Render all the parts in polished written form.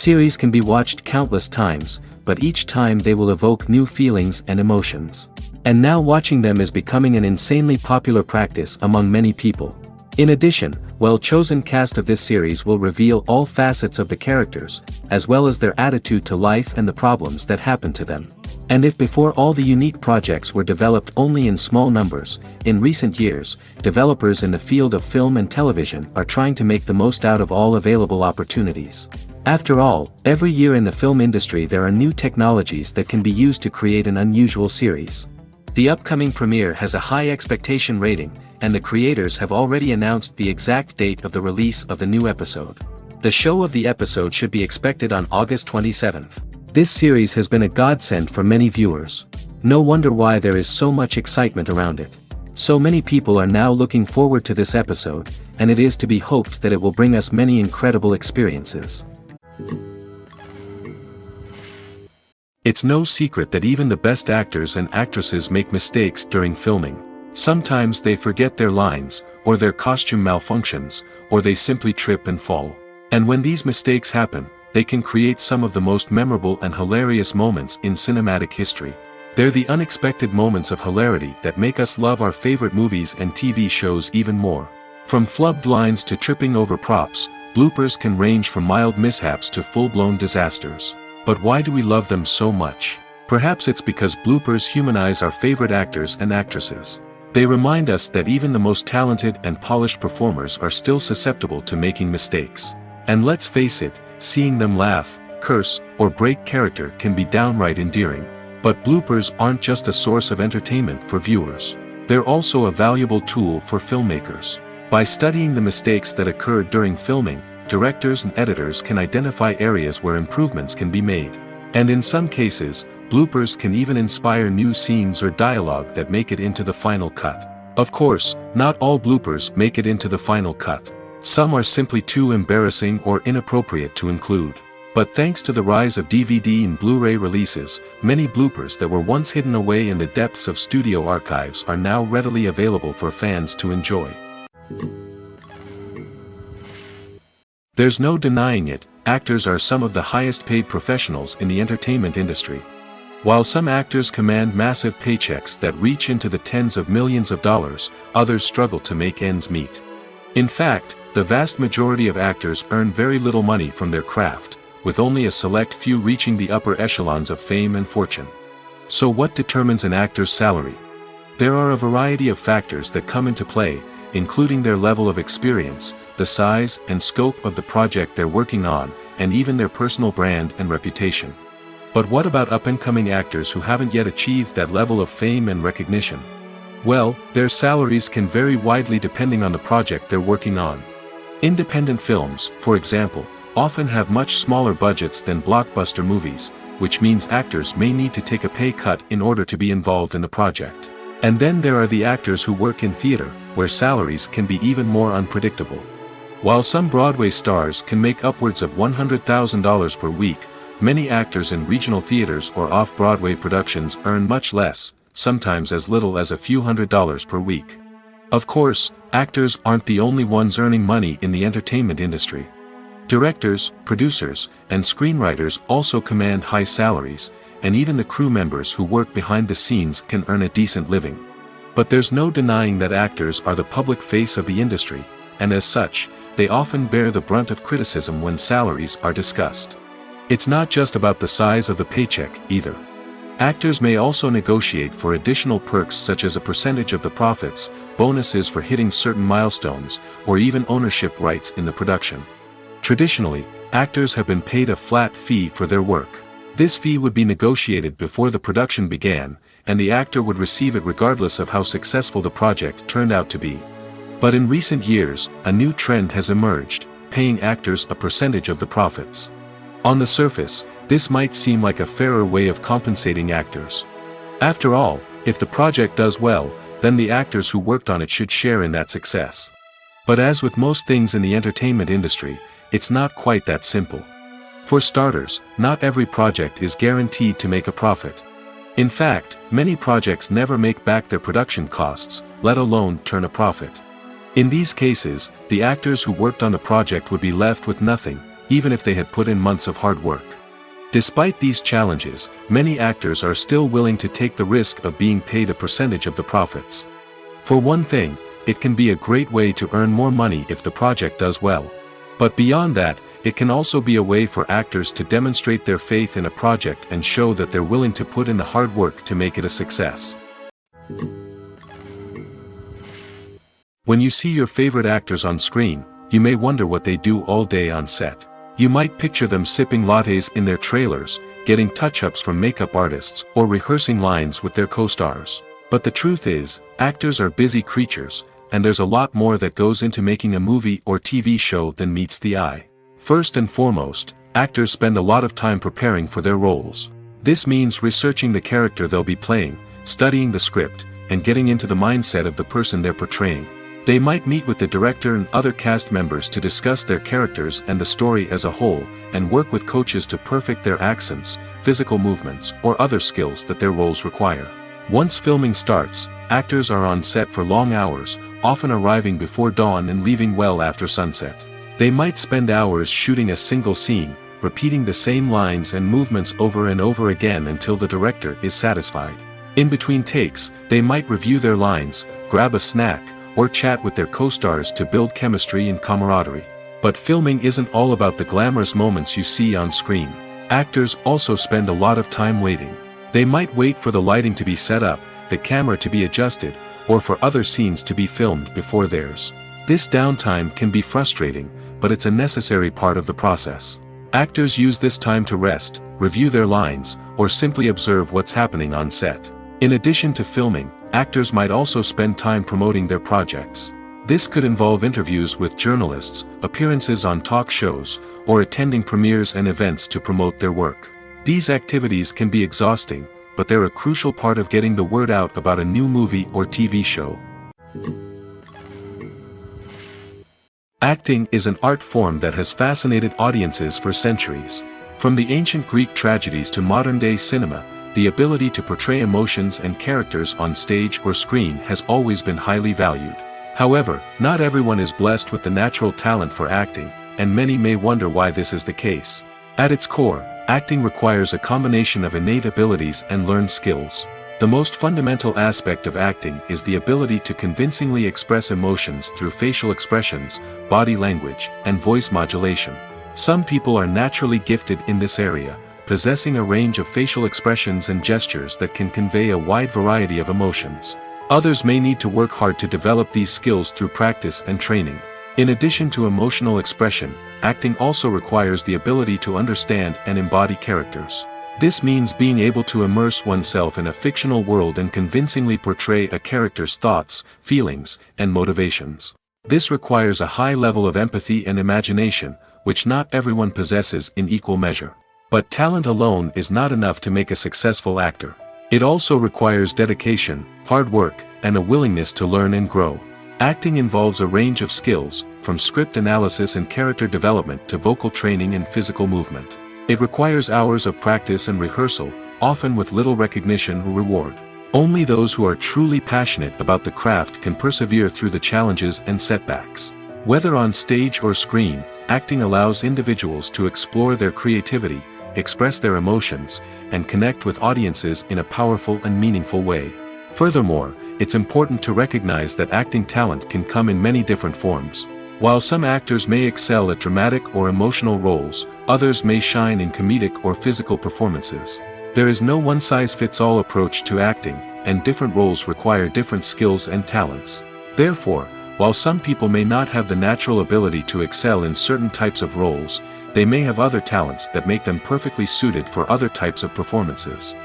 Series can be watched countless times, but each time they will evoke new feelings and emotions. And now watching them is becoming an insanely popular practice among many people. In addition, well-chosen cast of this series will reveal all facets of the characters, as well as their attitude to life and the problems that happen to them. And if before all the unique projects were developed only in small numbers, in recent years, developers in the field of film and television are trying to make the most out of all available opportunities. After all, every year in the film industry there are new technologies that can be used to create an unusual series. The upcoming premiere has a high expectation rating, and the creators have already announced the exact date of the release of the new episode. The show of the episode should be expected on August 27th. This series has been a godsend for many viewers. No wonder why there is so much excitement around it. So many people are now looking forward to this episode, and it is to be hoped that it will bring us many incredible experiences. It's no secret that even the best actors and actresses make mistakes during filming. Sometimes they forget their lines, or their costume malfunctions, or they simply trip and fall. And when these mistakes happen, they can create some of the most memorable and hilarious moments in cinematic history. They're the unexpected moments of hilarity that make us love our favorite movies and TV shows even more. From flubbed lines to tripping over props, bloopers can range from mild mishaps to full-blown disasters. But why do we love them so much? Perhaps it's because bloopers humanize our favorite actors and actresses. They remind us that even the most talented and polished performers are still susceptible to making mistakes. And let's face it, seeing them laugh, curse, or break character can be downright endearing. But bloopers aren't just a source of entertainment for viewers. They're also a valuable tool for filmmakers. By studying the mistakes that occurred during filming, directors and editors can identify areas where improvements can be made. And in some cases, bloopers can even inspire new scenes or dialogue that make it into the final cut. Of course, not all bloopers make it into the final cut. Some are simply too embarrassing or inappropriate to include. But thanks to the rise of DVD and Blu-ray releases, many bloopers that were once hidden away in the depths of studio archives are now readily available for fans to enjoy. There's no denying it, actors are some of the highest paid professionals in the entertainment industry. While some actors command massive paychecks that reach into the tens of millions of dollars, others struggle to make ends meet. In fact, the vast majority of actors earn very little money from their craft, with only a select few reaching the upper echelons of fame and fortune. So what determines an actor's salary? There are a variety of factors that come into play, including their level of experience, the size and scope of the project they're working on, and even their personal brand and reputation. But what about up-and-coming actors who haven't yet achieved that level of fame and recognition? Well, their salaries can vary widely depending on the project they're working on. Independent films, for example, often have much smaller budgets than blockbuster movies, which means actors may need to take a pay cut in order to be involved in the project. And then there are the actors who work in theater, where salaries can be even more unpredictable. While some Broadway stars can make upwards of $100,000 per week, many actors in regional theaters or off-Broadway productions earn much less, sometimes as little as a few $100s per week. Of course, actors aren't the only ones earning money in the entertainment industry. Directors, producers, and screenwriters also command high salaries, and even the crew members who work behind the scenes can earn a decent living. But there's no denying that actors are the public face of the industry, and as such, they often bear the brunt of criticism when salaries are discussed. It's not just about the size of the paycheck, either. Actors may also negotiate for additional perks such as a percentage of the profits, bonuses for hitting certain milestones, or even ownership rights in the production. Traditionally, actors have been paid a flat fee for their work. This fee would be negotiated before the production began, and the actor would receive it regardless of how successful the project turned out to be. But in recent years, a new trend has emerged, paying actors a percentage of the profits. On the surface, this might seem like a fairer way of compensating actors. After all, if the project does well, then the actors who worked on it should share in that success. But as with most things in the entertainment industry, it's not quite that simple. For starters, not every project is guaranteed to make a profit. In fact, many projects never make back their production costs, let alone turn a profit. In these cases, the actors who worked on the project would be left with nothing, even if they had put in months of hard work. Despite these challenges, many actors are still willing to take the risk of being paid a percentage of the profits. For one thing, it can be a great way to earn more money if the project does well. But beyond that, it can also be a way for actors to demonstrate their faith in a project and show that they're willing to put in the hard work to make it a success. When you see your favorite actors on screen, you may wonder what they do all day on set. You might picture them sipping lattes in their trailers, getting touch-ups from makeup artists, or rehearsing lines with their co-stars. But the truth is, actors are busy creatures, and there's a lot more that goes into making a movie or TV show than meets the eye. First and foremost, actors spend a lot of time preparing for their roles. This means researching the character they'll be playing, studying the script, and getting into the mindset of the person they're portraying. They might meet with the director and other cast members to discuss their characters and the story as a whole, and work with coaches to perfect their accents, physical movements, or other skills that their roles require. Once filming starts, actors are on set for long hours, often arriving before dawn and leaving well after sunset. They might spend hours shooting a single scene, repeating the same lines and movements over and over again until the director is satisfied. In between takes, they might review their lines, grab a snack, or chat with their co-stars to build chemistry and camaraderie. But filming isn't all about the glamorous moments you see on screen. Actors also spend a lot of time waiting. They might wait for the lighting to be set up, the camera to be adjusted, or for other scenes to be filmed before theirs. This downtime can be frustrating, but it's a necessary part of the process. Actors use this time to rest, review their lines, or simply observe what's happening on set. In addition to filming, actors might also spend time promoting their projects. This could involve interviews with journalists, appearances on talk shows, or attending premieres and events to promote their work. These activities can be exhausting, but they're a crucial part of getting the word out about a new movie or TV show. Acting is an art form that has fascinated audiences for centuries. From the ancient Greek tragedies to modern-day cinema, the ability to portray emotions and characters on stage or screen has always been highly valued. However, not everyone is blessed with the natural talent for acting, and many may wonder why this is the case. At its core, acting requires a combination of innate abilities and learned skills. The most fundamental aspect of acting is the ability to convincingly express emotions through facial expressions, body language, and voice modulation. Some people are naturally gifted in this area, possessing a range of facial expressions and gestures that can convey a wide variety of emotions. Others may need to work hard to develop these skills through practice and training. In addition to emotional expression, acting also requires the ability to understand and embody characters. This means being able to immerse oneself in a fictional world and convincingly portray a character's thoughts, feelings, and motivations. This requires a high level of empathy and imagination, which not everyone possesses in equal measure. But talent alone is not enough to make a successful actor. It also requires dedication, hard work, and a willingness to learn and grow. Acting involves a range of skills, from script analysis and character development to vocal training and physical movement. It requires hours of practice and rehearsal, often with little recognition or reward. Only those who are truly passionate about the craft can persevere through the challenges and setbacks. Whether on stage or screen, acting allows individuals to explore their creativity, express their emotions, and connect with audiences in a powerful and meaningful way. Furthermore, it's important to recognize that acting talent can come in many different forms. While some actors may excel at dramatic or emotional roles, others may shine in comedic or physical performances. There is no one-size-fits-all approach to acting, and different roles require different skills and talents. Therefore, while some people may not have the natural ability to excel in certain types of roles, they may have other talents that make them perfectly suited for other types of performances.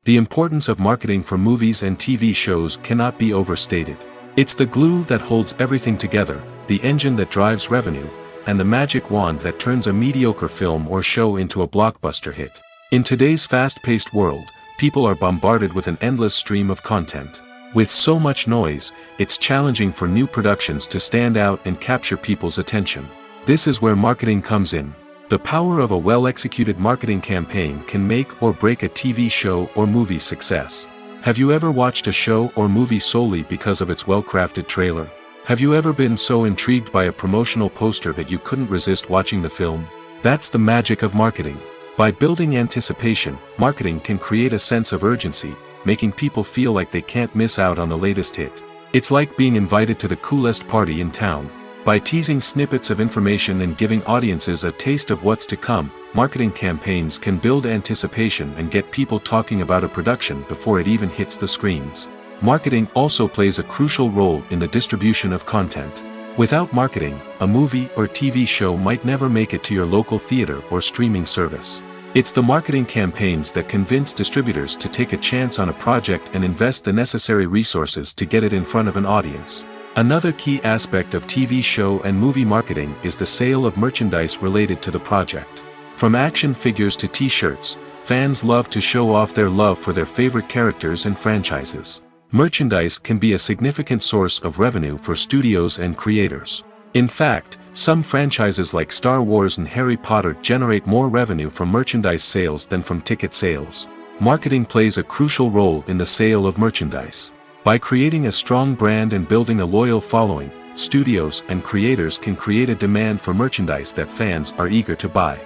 The importance of marketing for movies and TV shows cannot be overstated. It's the glue that holds everything together, the engine that drives revenue, and the magic wand that turns a mediocre film or show into a blockbuster hit. In today's fast-paced world, people are bombarded with an endless stream of content. With so much noise, it's challenging for new productions to stand out and capture people's attention. This is where marketing comes in. The power of a well-executed marketing campaign can make or break a TV show or movie's success. Have you ever watched a show or movie solely because of its well-crafted trailer? Have you ever been so intrigued by a promotional poster that you couldn't resist watching the film? That's the magic of marketing. By building anticipation, marketing can create a sense of urgency, making people feel like they can't miss out on the latest hit. It's like being invited to the coolest party in town. By teasing snippets of information and giving audiences a taste of what's to come, marketing campaigns can build anticipation and get people talking about a production before it even hits the screens. Marketing also plays a crucial role in the distribution of content. Without marketing, a movie or TV show might never make it to your local theater or streaming service. It's the marketing campaigns that convince distributors to take a chance on a project and invest the necessary resources to get it in front of an audience. Another key aspect of TV show and movie marketing is the sale of merchandise related to the project. From action figures to t-shirts, fans love to show off their love for their favorite characters and franchises. Merchandise can be a significant source of revenue for studios and creators. In fact, some franchises like Star Wars and Harry Potter generate more revenue from merchandise sales than from ticket sales. Marketing plays a crucial role in the sale of merchandise. By creating a strong brand and building a loyal following, studios and creators can create a demand for merchandise that fans are eager to buy.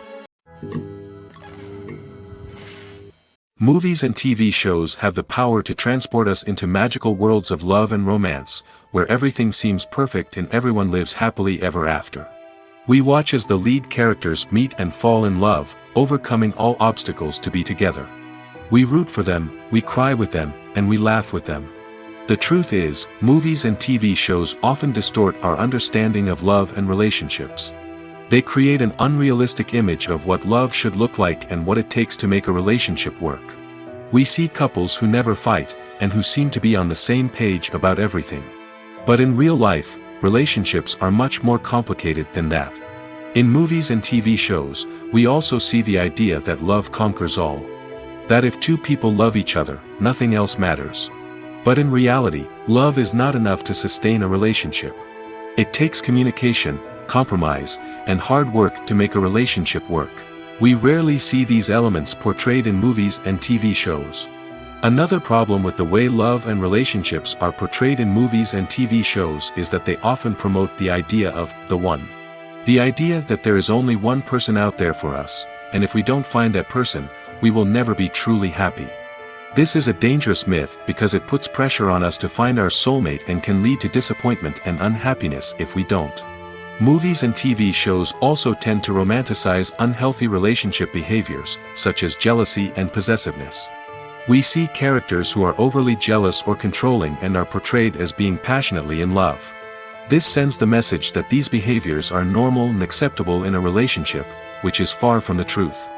Movies and TV shows have the power to transport us into magical worlds of love and romance, where everything seems perfect and everyone lives happily ever after. We watch as the lead characters meet and fall in love, overcoming all obstacles to be together. We root for them, we cry with them, and we laugh with them. The truth is, movies and TV shows often distort our understanding of love and relationships. They create an unrealistic image of what love should look like and what it takes to make a relationship work. We see couples who never fight, and who seem to be on the same page about everything. But in real life, relationships are much more complicated than that. In movies and TV shows, we also see the idea that love conquers all. That if two people love each other, nothing else matters. But in reality, love is not enough to sustain a relationship. It takes communication, compromise, and hard work to make a relationship work. We rarely see these elements portrayed in movies and TV shows. Another problem with the way love and relationships are portrayed in movies and TV shows is that they often promote the idea of the one. The idea that there is only one person out there for us, and if we don't find that person, we will never be truly happy. This is a dangerous myth because it puts pressure on us to find our soulmate and can lead to disappointment and unhappiness if we don't. Movies and TV shows also tend to romanticize unhealthy relationship behaviors, such as jealousy and possessiveness. We see characters who are overly jealous or controlling and are portrayed as being passionately in love. This sends the message that these behaviors are normal and acceptable in a relationship, which is far from the truth.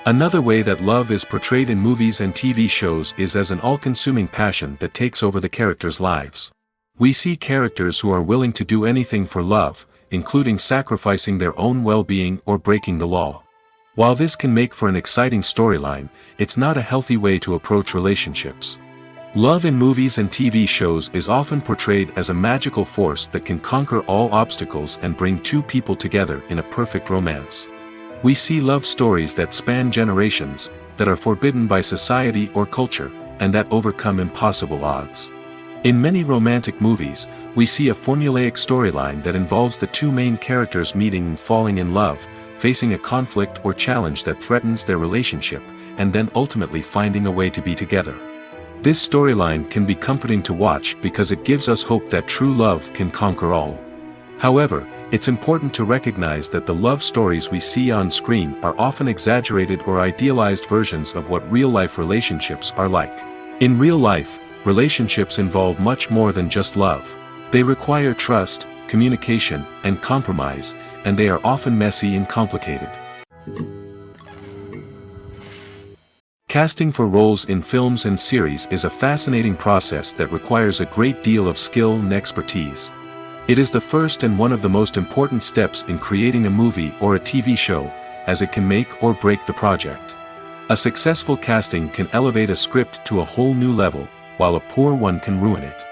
Another way that love is portrayed in movies and TV shows is as an all-consuming passion that takes over the characters' lives. We see characters who are willing to do anything for love, including sacrificing their own well-being or breaking the law. While this can make for an exciting storyline, it's not a healthy way to approach relationships. Love in movies and TV shows is often portrayed as a magical force that can conquer all obstacles and bring two people together in a perfect romance. We see love stories that span generations, that are forbidden by society or culture, and that overcome impossible odds. In many romantic movies, we see a formulaic storyline that involves the two main characters meeting and falling in love, facing a conflict or challenge that threatens their relationship, and then ultimately finding a way to be together. This storyline can be comforting to watch because it gives us hope that true love can conquer all. However, it's important to recognize that the love stories we see on screen are often exaggerated or idealized versions of what real-life relationships are like. In real life, relationships involve much more than just love. They require trust, communication, and compromise, and they are often messy and complicated. Casting for roles in films and series is a fascinating process that requires a great deal of skill and expertise. It is the first and one of the most important steps in creating a movie or a TV show, as it can make or break the project. A successful casting can elevate a script to a whole new level, while a poor one can ruin it.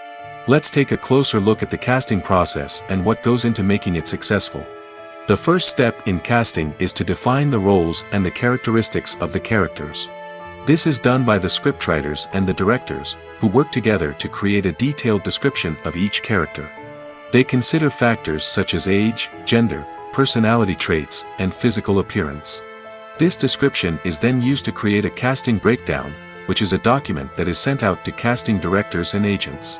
Let's take a closer look at the casting process and what goes into making it successful. The first step in casting is to define the roles and the characteristics of the characters. This is done by the scriptwriters and the directors, who work together to create a detailed description of each character. They consider factors such as age, gender, personality traits, and physical appearance. This description is then used to create a casting breakdown, which is a document that is sent out to casting directors and agents.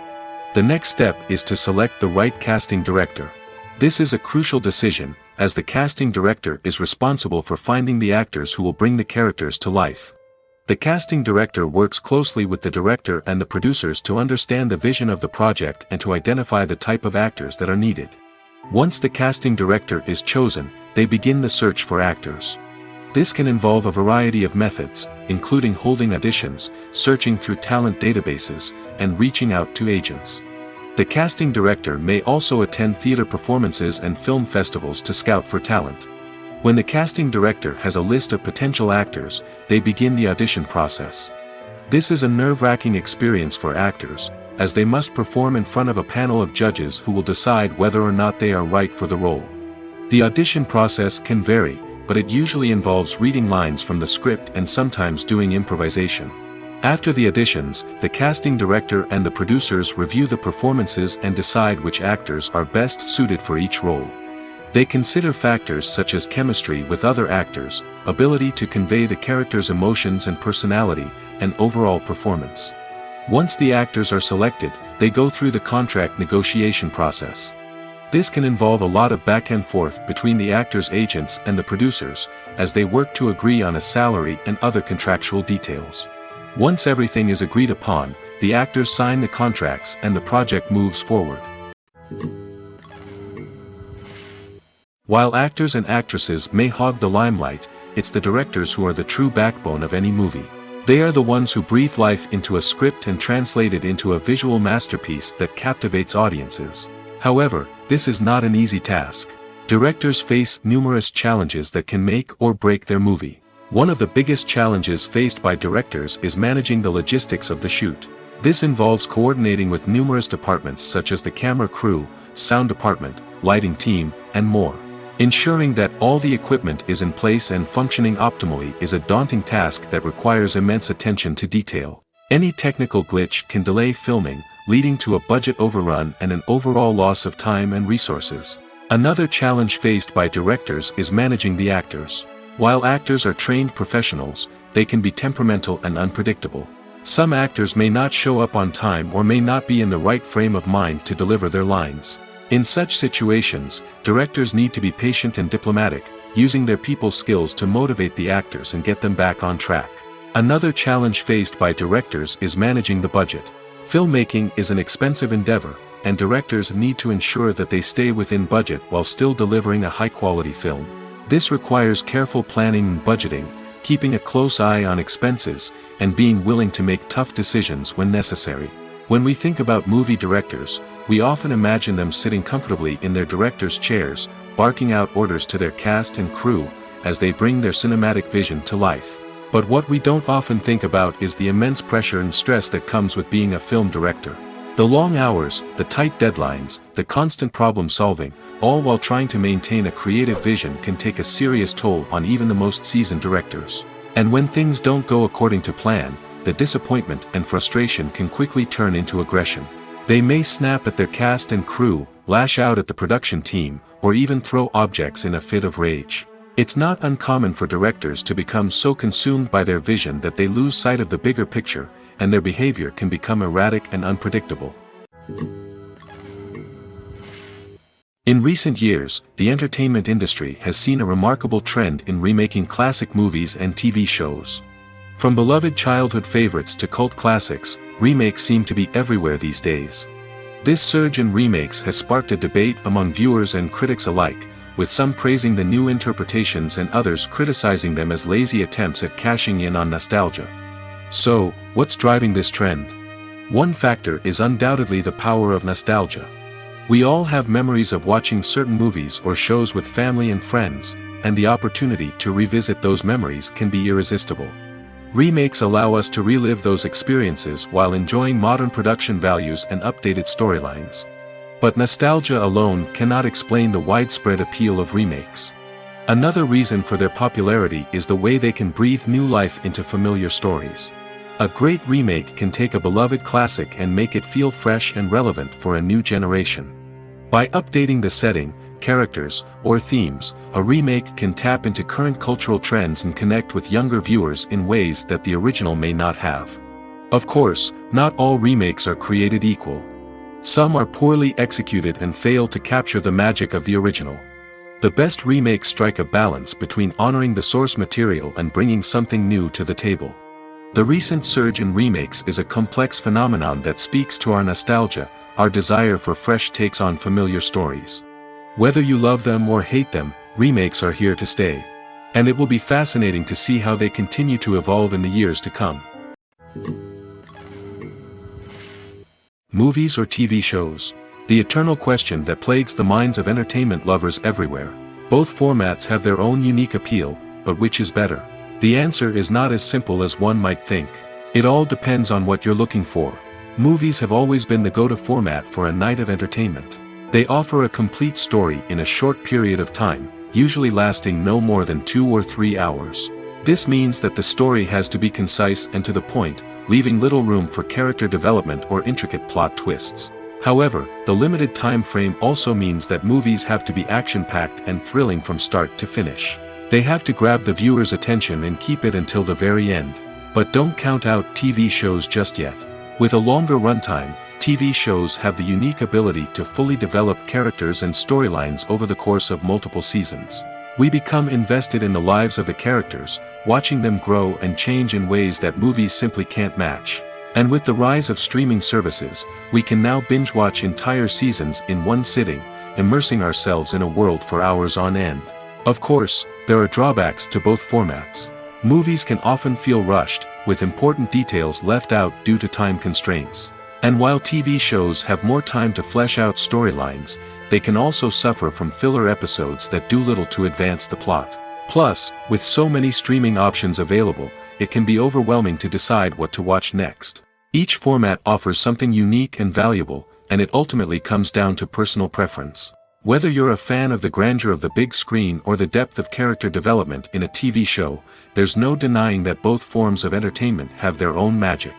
The next step is to select the right casting director. This is a crucial decision, as the casting director is responsible for finding the actors who will bring the characters to life. The casting director works closely with the director and the producers to understand the vision of the project and to identify the type of actors that are needed. Once the casting director is chosen, they begin the search for actors. This can involve a variety of methods, including holding auditions, searching through talent databases, and reaching out to agents. The casting director may also attend theater performances and film festivals to scout for talent. When the casting director has a list of potential actors, they begin the audition process. This is a nerve-wracking experience for actors, as they must perform in front of a panel of judges who will decide whether or not they are right for the role. The audition process can vary, but it usually involves reading lines from the script and sometimes doing improvisation. After the auditions, the casting director and the producers review the performances and decide which actors are best suited for each role. They consider factors such as chemistry with other actors, ability to convey the character's emotions and personality, and overall performance. Once the actors are selected, they go through the contract negotiation process. This can involve a lot of back and forth between the actors' agents and the producers, as they work to agree on a salary and other contractual details. Once everything is agreed upon, the actors sign the contracts and the project moves forward. While actors and actresses may hog the limelight, it's the directors who are the true backbone of any movie. They are the ones who breathe life into a script and translate it into a visual masterpiece that captivates audiences. However, this is not an easy task. Directors face numerous challenges that can make or break their movie. One of the biggest challenges faced by directors is managing the logistics of the shoot. This involves coordinating with numerous departments such as the camera crew, sound department, lighting team, and more. Ensuring that all the equipment is in place and functioning optimally is a daunting task that requires immense attention to detail. Any technical glitch can delay filming, leading to a budget overrun and an overall loss of time and resources. Another challenge faced by directors is managing the actors. While actors are trained professionals, they can be temperamental and unpredictable. Some actors may not show up on time or may not be in the right frame of mind to deliver their lines. In such situations, directors need to be patient and diplomatic, using their people skills to motivate the actors and get them back on track. Another challenge faced by directors is managing the budget. Filmmaking is an expensive endeavor, and directors need to ensure that they stay within budget while still delivering a high-quality film. This requires careful planning and budgeting, keeping a close eye on expenses, and being willing to make tough decisions when necessary. When we think about movie directors, we often imagine them sitting comfortably in their director's chairs, barking out orders to their cast and crew, as they bring their cinematic vision to life. But what we don't often think about is the immense pressure and stress that comes with being a film director. The long hours, the tight deadlines, the constant problem solving, all while trying to maintain a creative vision can take a serious toll on even the most seasoned directors. And when things don't go according to plan, the disappointment and frustration can quickly turn into aggression. They may snap at their cast and crew, lash out at the production team, or even throw objects in a fit of rage. It's not uncommon for directors to become so consumed by their vision that they lose sight of the bigger picture, and their behavior can become erratic and unpredictable. In recent years, the entertainment industry has seen a remarkable trend in remaking classic movies and TV shows. From beloved childhood favorites to cult classics, remakes seem to be everywhere these days. This surge in remakes has sparked a debate among viewers and critics alike, with some praising the new interpretations and others criticizing them as lazy attempts at cashing in on nostalgia. So, what's driving this trend? One factor is undoubtedly the power of nostalgia. We all have memories of watching certain movies or shows with family and friends, and the opportunity to revisit those memories can be irresistible. Remakes allow us to relive those experiences while enjoying modern production values and updated storylines. But nostalgia alone cannot explain the widespread appeal of remakes. Another reason for their popularity is the way they can breathe new life into familiar stories. A great remake can take a beloved classic and make it feel fresh and relevant for a new generation. By updating the setting, characters, or themes, a remake can tap into current cultural trends and connect with younger viewers in ways that the original may not have. Of course, not all remakes are created equal. Some are poorly executed and fail to capture the magic of the original. The best remakes strike a balance between honoring the source material and bringing something new to the table. The recent surge in remakes is a complex phenomenon that speaks to our nostalgia, our desire for fresh takes on familiar stories. Whether you love them or hate them, remakes are here to stay. And it will be fascinating to see how they continue to evolve in the years to come. Movies or TV shows? The eternal question that plagues the minds of entertainment lovers everywhere. Both formats have their own unique appeal, but which is better? The answer is not as simple as one might think. It all depends on what you're looking for. Movies have always been the go-to format for a night of entertainment. They offer a complete story in a short period of time, usually lasting no more than 2 or 3 hours. This means that the story has to be concise and to the point, leaving little room for character development or intricate plot twists. However, the limited time frame also means that movies have to be action-packed and thrilling from start to finish. They have to grab the viewer's attention and keep it until the very end. But don't count out TV shows just yet. With a longer runtime, TV shows have the unique ability to fully develop characters and storylines over the course of multiple seasons. We become invested in the lives of the characters, watching them grow and change in ways that movies simply can't match. And with the rise of streaming services, we can now binge-watch entire seasons in one sitting, immersing ourselves in a world for hours on end. Of course, there are drawbacks to both formats. Movies can often feel rushed, with important details left out due to time constraints. And while TV shows have more time to flesh out storylines, they can also suffer from filler episodes that do little to advance the plot. Plus, with so many streaming options available, it can be overwhelming to decide what to watch next. Each format offers something unique and valuable, and it ultimately comes down to personal preference. Whether you're a fan of the grandeur of the big screen or the depth of character development in a TV show, there's no denying that both forms of entertainment have their own magic.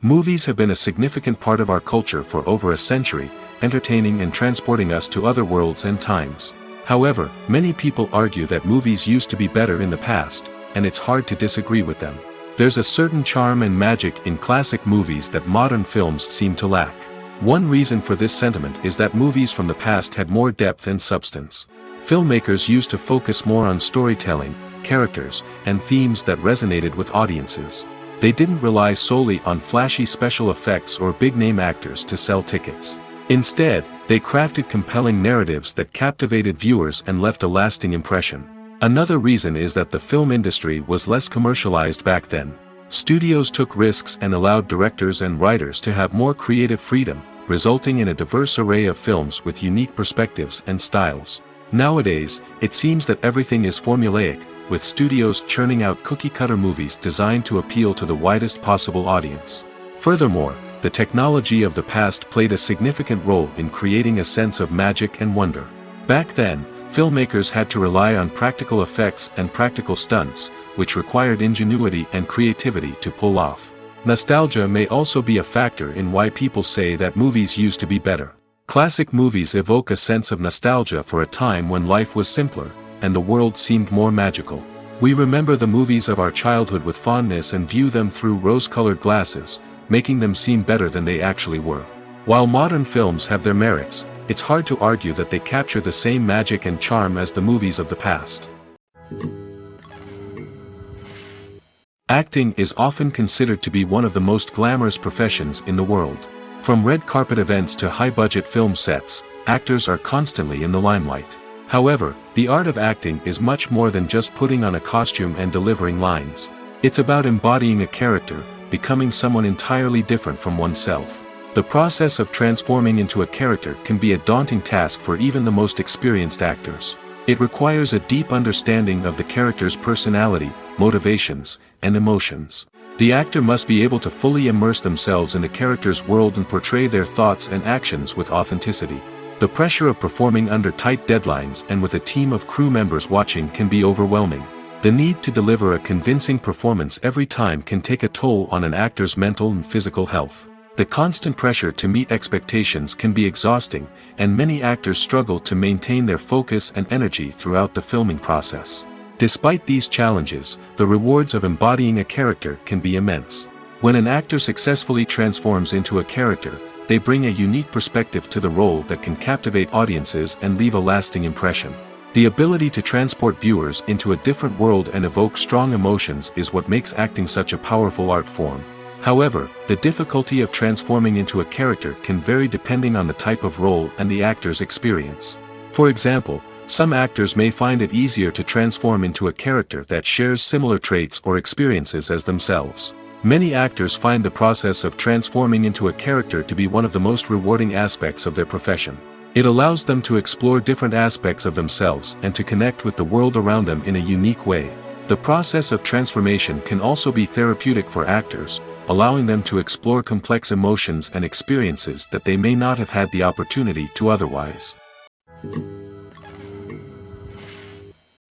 Movies have been a significant part of our culture for over a century, entertaining and transporting us to other worlds and times. However, many people argue that movies used to be better in the past, and it's hard to disagree with them. There's a certain charm and magic in classic movies that modern films seem to lack. One reason for this sentiment is that movies from the past had more depth and substance. Filmmakers used to focus more on storytelling, characters, and themes that resonated with audiences. They didn't rely solely on flashy special effects or big-name actors to sell tickets. Instead, they crafted compelling narratives that captivated viewers and left a lasting impression. Another reason is that the film industry was less commercialized back then. Studios took risks and allowed directors and writers to have more creative freedom, resulting in a diverse array of films with unique perspectives and styles. Nowadays, it seems that everything is formulaic, with studios churning out cookie-cutter movies designed to appeal to the widest possible audience. Furthermore, the technology of the past played a significant role in creating a sense of magic and wonder. Back then, filmmakers had to rely on practical effects and practical stunts, which required ingenuity and creativity to pull off. Nostalgia may also be a factor in why people say that movies used to be better. Classic movies evoke a sense of nostalgia for a time when life was simpler, and the world seemed more magical. We remember the movies of our childhood with fondness and view them through rose-colored glasses, making them seem better than they actually were. While modern films have their merits, it's hard to argue that they capture the same magic and charm as the movies of the past. Acting is often considered to be one of the most glamorous professions in the world. From red carpet events to high-budget film sets, actors are constantly in the limelight. However, the art of acting is much more than just putting on a costume and delivering lines. It's about embodying a character, becoming someone entirely different from oneself. The process of transforming into a character can be a daunting task for even the most experienced actors. It requires a deep understanding of the character's personality, motivations, and emotions. The actor must be able to fully immerse themselves in the character's world and portray their thoughts and actions with authenticity. The pressure of performing under tight deadlines and with a team of crew members watching can be overwhelming. The need to deliver a convincing performance every time can take a toll on an actor's mental and physical health. The constant pressure to meet expectations can be exhausting, and many actors struggle to maintain their focus and energy throughout the filming process. Despite these challenges, the rewards of embodying a character can be immense. When an actor successfully transforms into a character, they bring a unique perspective to the role that can captivate audiences and leave a lasting impression. The ability to transport viewers into a different world and evoke strong emotions is what makes acting such a powerful art form. However, the difficulty of transforming into a character can vary depending on the type of role and the actor's experience. For example, some actors may find it easier to transform into a character that shares similar traits or experiences as themselves. Many actors find the process of transforming into a character to be one of the most rewarding aspects of their profession. It allows them to explore different aspects of themselves and to connect with the world around them in a unique way. The process of transformation can also be therapeutic for actors, allowing them to explore complex emotions and experiences that they may not have had the opportunity to otherwise.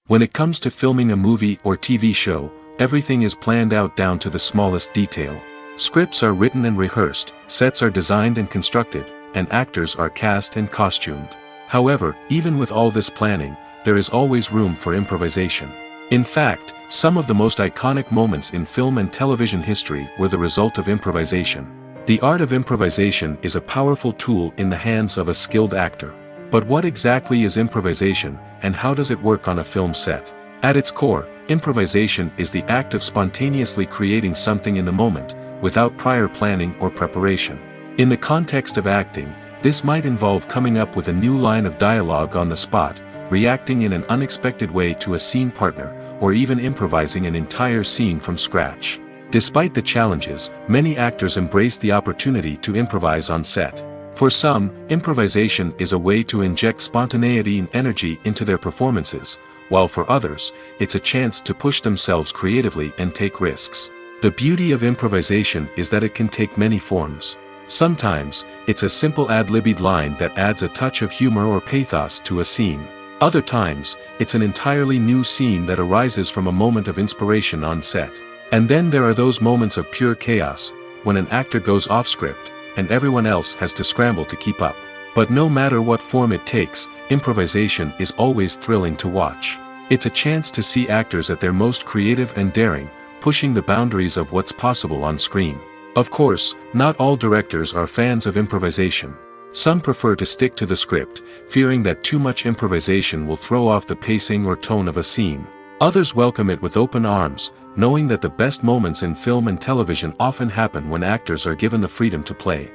When it comes to filming a movie or TV show, everything is planned out down to the smallest detail. Scripts are written and rehearsed, sets are designed and constructed, and actors are cast and costumed. However, even with all this planning, there is always room for improvisation. In fact, some of the most iconic moments in film and television history were the result of improvisation. The art of improvisation is a powerful tool in the hands of a skilled actor. But what exactly is improvisation, and how does it work on a film set? At its core, improvisation is the act of spontaneously creating something in the moment, without prior planning or preparation. In the context of acting, this might involve coming up with a new line of dialogue on the spot, reacting in an unexpected way to a scene partner, or even improvising an entire scene from scratch. Despite the challenges, many actors embrace the opportunity to improvise on set. For some, improvisation is a way to inject spontaneity and energy into their performances, while for others, it's a chance to push themselves creatively and take risks. The beauty of improvisation is that it can take many forms. Sometimes, it's a simple ad-libbed line that adds a touch of humor or pathos to a scene. Other times, it's an entirely new scene that arises from a moment of inspiration on set. And then there are those moments of pure chaos, when an actor goes off script, and everyone else has to scramble to keep up. But no matter what form it takes, improvisation is always thrilling to watch. It's a chance to see actors at their most creative and daring, pushing the boundaries of what's possible on screen. Of course, not all directors are fans of improvisation. Some prefer to stick to the script, fearing that too much improvisation will throw off the pacing or tone of a scene. Others welcome it with open arms, knowing that the best moments in film and television often happen when actors are given the freedom to play.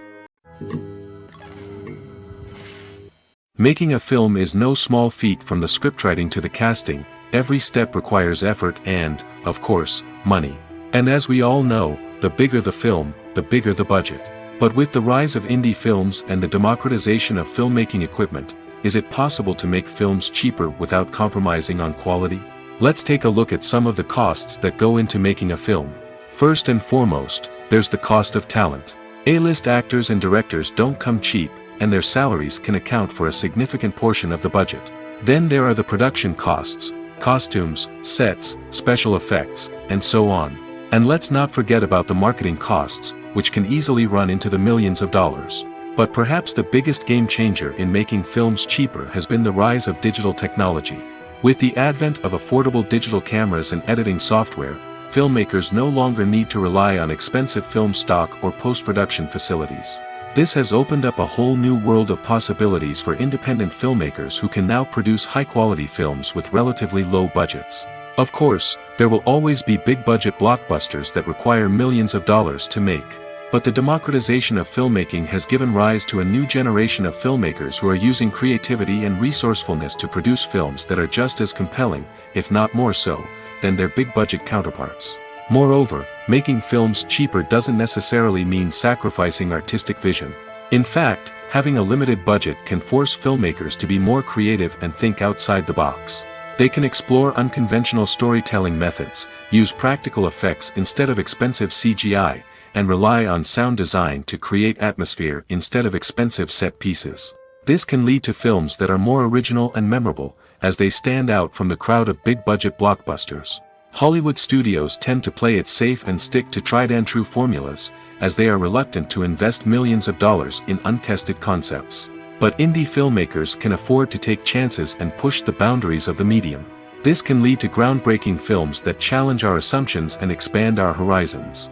Making a film is no small feat. From the scriptwriting to the casting, every step requires effort and, of course, money. And as we all know, the bigger the film, the bigger the budget. But with the rise of indie films and the democratization of filmmaking equipment, is it possible to make films cheaper without compromising on quality? Let's take a look at some of the costs that go into making a film. First and foremost, there's the cost of talent. A-list actors and directors don't come cheap, and their salaries can account for a significant portion of the budget. Then there are the production costs, costumes, sets, special effects, and so on. And let's not forget about the marketing costs, which can easily run into the millions of dollars. But perhaps the biggest game changer in making films cheaper has been the rise of digital technology. With the advent of affordable digital cameras and editing software, filmmakers no longer need to rely on expensive film stock or post-production facilities. This has opened up a whole new world of possibilities for independent filmmakers who can now produce high-quality films with relatively low budgets. Of course, there will always be big-budget blockbusters that require millions of dollars to make. But the democratization of filmmaking has given rise to a new generation of filmmakers who are using creativity and resourcefulness to produce films that are just as compelling, if not more so, than their big-budget counterparts. Moreover, making films cheaper doesn't necessarily mean sacrificing artistic vision. In fact, having a limited budget can force filmmakers to be more creative and think outside the box. They can explore unconventional storytelling methods, use practical effects instead of expensive CGI, and rely on sound design to create atmosphere instead of expensive set pieces. This can lead to films that are more original and memorable, as they stand out from the crowd of big-budget blockbusters. Hollywood studios tend to play it safe and stick to tried-and-true formulas, as they are reluctant to invest millions of dollars in untested concepts. But indie filmmakers can afford to take chances and push the boundaries of the medium. This can lead to groundbreaking films that challenge our assumptions and expand our horizons.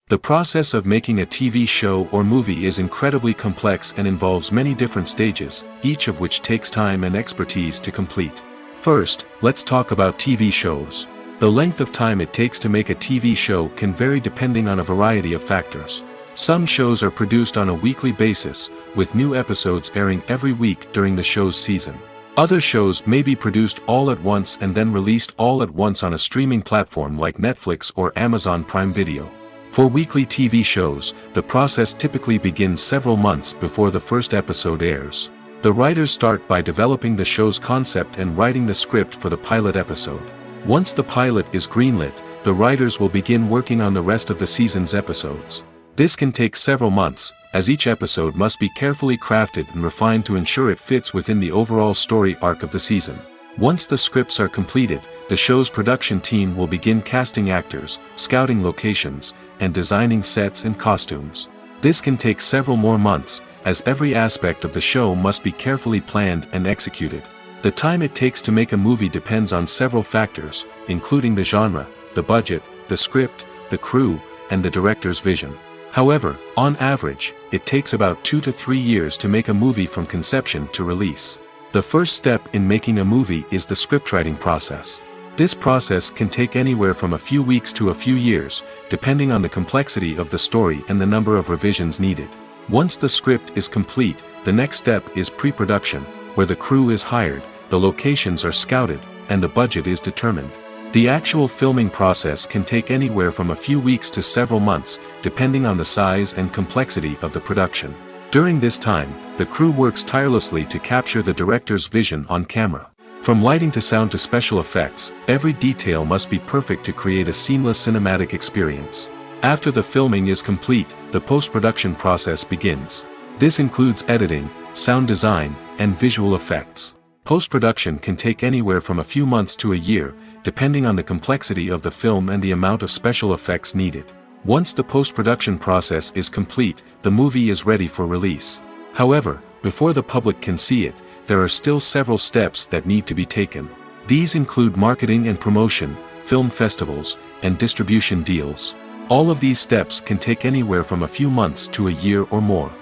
The process of making a TV show or movie is incredibly complex and involves many different stages, each of which takes time and expertise to complete. First, let's talk about TV shows. The length of time it takes to make a TV show can vary depending on a variety of factors. Some shows are produced on a weekly basis, with new episodes airing every week during the show's season. Other shows may be produced all at once and then released all at once on a streaming platform like Netflix or Amazon Prime Video. For weekly TV shows, the process typically begins several months before the first episode airs. The writers start by developing the show's concept and writing the script for the pilot episode. Once the pilot is greenlit, the writers will begin working on the rest of the season's episodes. This can take several months, as each episode must be carefully crafted and refined to ensure it fits within the overall story arc of the season. Once the scripts are completed, the show's production team will begin casting actors, scouting locations, and designing sets and costumes. This can take several more months, as every aspect of the show must be carefully planned and executed. The time it takes to make a movie depends on several factors, including the genre, the budget, the script, the crew, and the director's vision. However, on average, it takes about 2 to 3 years to make a movie from conception to release. The first step in making a movie is the scriptwriting process. This process can take anywhere from a few weeks to a few years, depending on the complexity of the story and the number of revisions needed. Once the script is complete, the next step is pre-production, where the crew is hired, the locations are scouted, and the budget is determined. The actual filming process can take anywhere from a few weeks to several months, depending on the size and complexity of the production. During this time, the crew works tirelessly to capture the director's vision on camera. From lighting to sound to special effects, every detail must be perfect to create a seamless cinematic experience. After the filming is complete, the post-production process begins. This includes editing, sound design, and visual effects. Post-production can take anywhere from a few months to a year, depending on the complexity of the film and the amount of special effects needed. Once the post-production process is complete, the movie is ready for release. However, before the public can see it, there are still several steps that need to be taken. These include marketing and promotion, film festivals, and distribution deals. All of these steps can take anywhere from a few months to a year or more.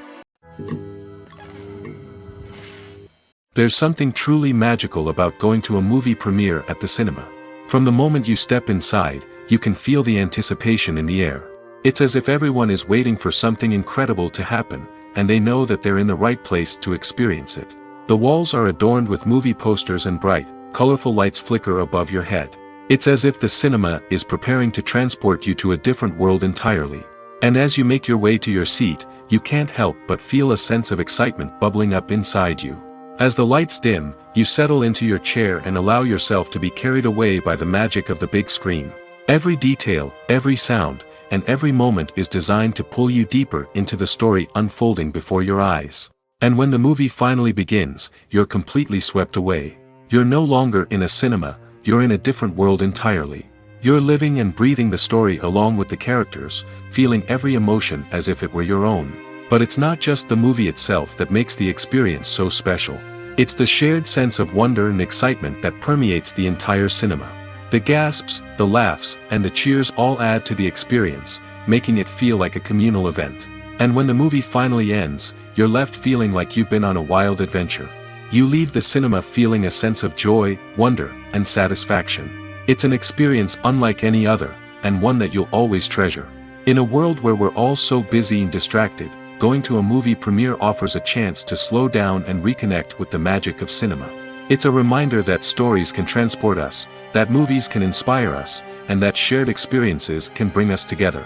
There's something truly magical about going to a movie premiere at the cinema. From the moment you step inside, you can feel the anticipation in the air. It's as if everyone is waiting for something incredible to happen, and they know that they're in the right place to experience it. The walls are adorned with movie posters and bright, colorful lights flicker above your head. It's as if the cinema is preparing to transport you to a different world entirely. And as you make your way to your seat, you can't help but feel a sense of excitement bubbling up inside you. As the lights dim, you settle into your chair and allow yourself to be carried away by the magic of the big screen. Every detail, every sound, and every moment is designed to pull you deeper into the story unfolding before your eyes. And when the movie finally begins, you're completely swept away. You're no longer in a cinema, you're in a different world entirely. You're living and breathing the story along with the characters, feeling every emotion as if it were your own. But it's not just the movie itself that makes the experience so special. It's the shared sense of wonder and excitement that permeates the entire cinema. The gasps, the laughs, and the cheers all add to the experience, making it feel like a communal event. And when the movie finally ends, you're left feeling like you've been on a wild adventure. You leave the cinema feeling a sense of joy, wonder, and satisfaction. It's an experience unlike any other, and one that you'll always treasure. In a world where we're all so busy and distracted, going to a movie premiere offers a chance to slow down and reconnect with the magic of cinema. It's a reminder that stories can transport us, that movies can inspire us, and that shared experiences can bring us together.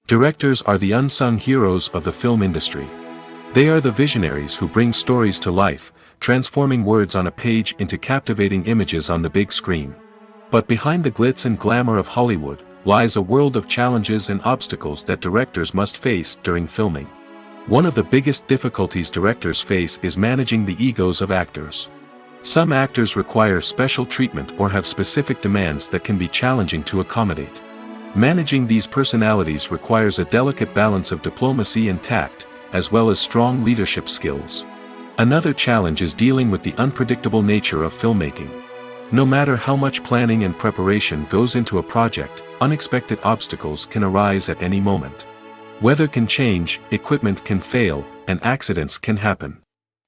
Directors are the unsung heroes of the film industry. They are the visionaries who bring stories to life, transforming words on a page into captivating images on the big screen. But behind the glitz and glamour of Hollywood, lies a world of challenges and obstacles that directors must face during filming. One of the biggest difficulties directors face is managing the egos of actors. Some actors require special treatment or have specific demands that can be challenging to accommodate. Managing these personalities requires a delicate balance of diplomacy and tact, as well as strong leadership skills. Another challenge is dealing with the unpredictable nature of filmmaking. No matter how much planning and preparation goes into a project, unexpected obstacles can arise at any moment. Weather can change, equipment can fail, and accidents can happen.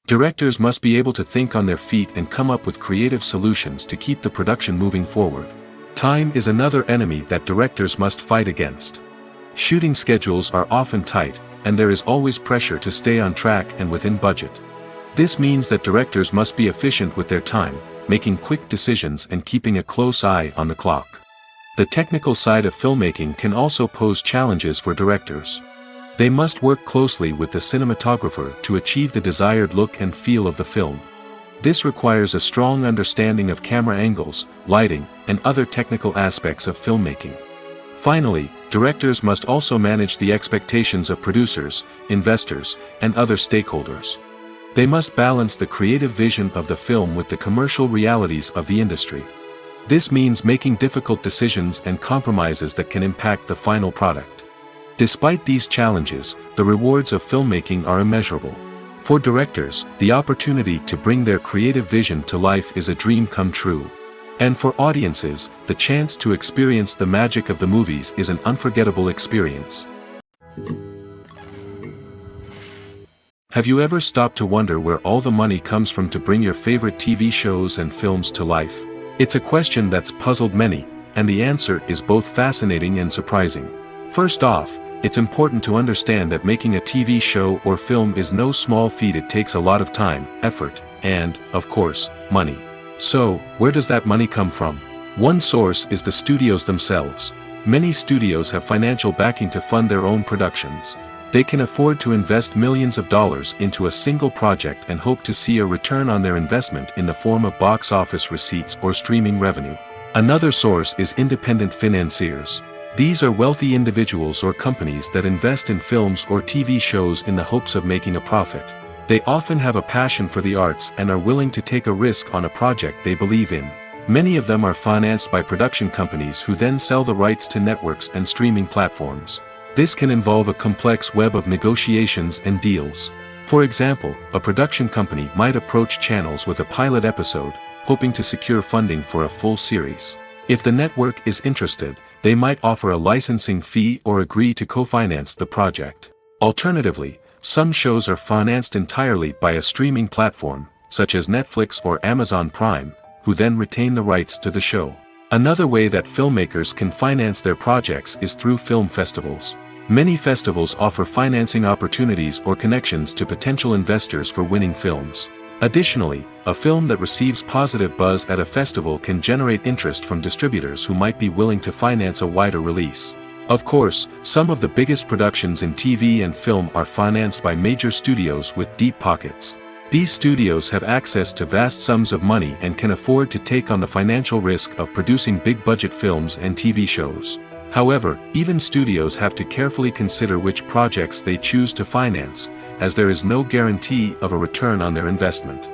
Directors must be able to think on their feet and come up with creative solutions to keep the production moving forward. Time is another enemy that directors must fight against. Shooting schedules are often tight, and there is always pressure to stay on track and within budget. This means that directors must be efficient with their time, making quick decisions and keeping a close eye on the clock. The technical side of filmmaking can also pose challenges for directors. They must work closely with the cinematographer to achieve the desired look and feel of the film. This requires a strong understanding of camera angles, lighting, and other technical aspects of filmmaking. Finally, directors must also manage the expectations of producers, investors, and other stakeholders. They must balance the creative vision of the film with the commercial realities of the industry. This means making difficult decisions and compromises that can impact the final product. Despite these challenges, the rewards of filmmaking are immeasurable. For directors, the opportunity to bring their creative vision to life is a dream come true. And for audiences, the chance to experience the magic of the movies is an unforgettable experience. Have you ever stopped to wonder where all the money comes from to bring your favorite TV shows and films to life? It's a question that's puzzled many, and the answer is both fascinating and surprising. First off, it's important to understand that making a TV show or film is no small feat. It takes a lot of time, effort, and, of course, money. So, where does that money come from? One source is the studios themselves. Many studios have financial backing to fund their own productions. They can afford to invest millions of dollars into a single project and hope to see a return on their investment in the form of box office receipts or streaming revenue. Another source is independent financiers. These are wealthy individuals or companies that invest in films or TV shows in the hopes of making a profit. They often have a passion for the arts and are willing to take a risk on a project they believe in. Many of them are financed by production companies who then sell the rights to networks and streaming platforms. This can involve a complex web of negotiations and deals. For example, a production company might approach channels with a pilot episode, hoping to secure funding for a full series. If the network is interested, they might offer a licensing fee or agree to co-finance the project. Alternatively, some shows are financed entirely by a streaming platform, such as Netflix or Amazon Prime, who then retain the rights to the show. Another way that filmmakers can finance their projects is through film festivals. Many festivals offer financing opportunities or connections to potential investors for winning films. Additionally, a film that receives positive buzz at a festival can generate interest from distributors who might be willing to finance a wider release. Of course, some of the biggest productions in TV and film are financed by major studios with deep pockets. These studios have access to vast sums of money and can afford to take on the financial risk of producing big-budget films and TV shows. However, even studios have to carefully consider which projects they choose to finance, as there is no guarantee of a return on their investment.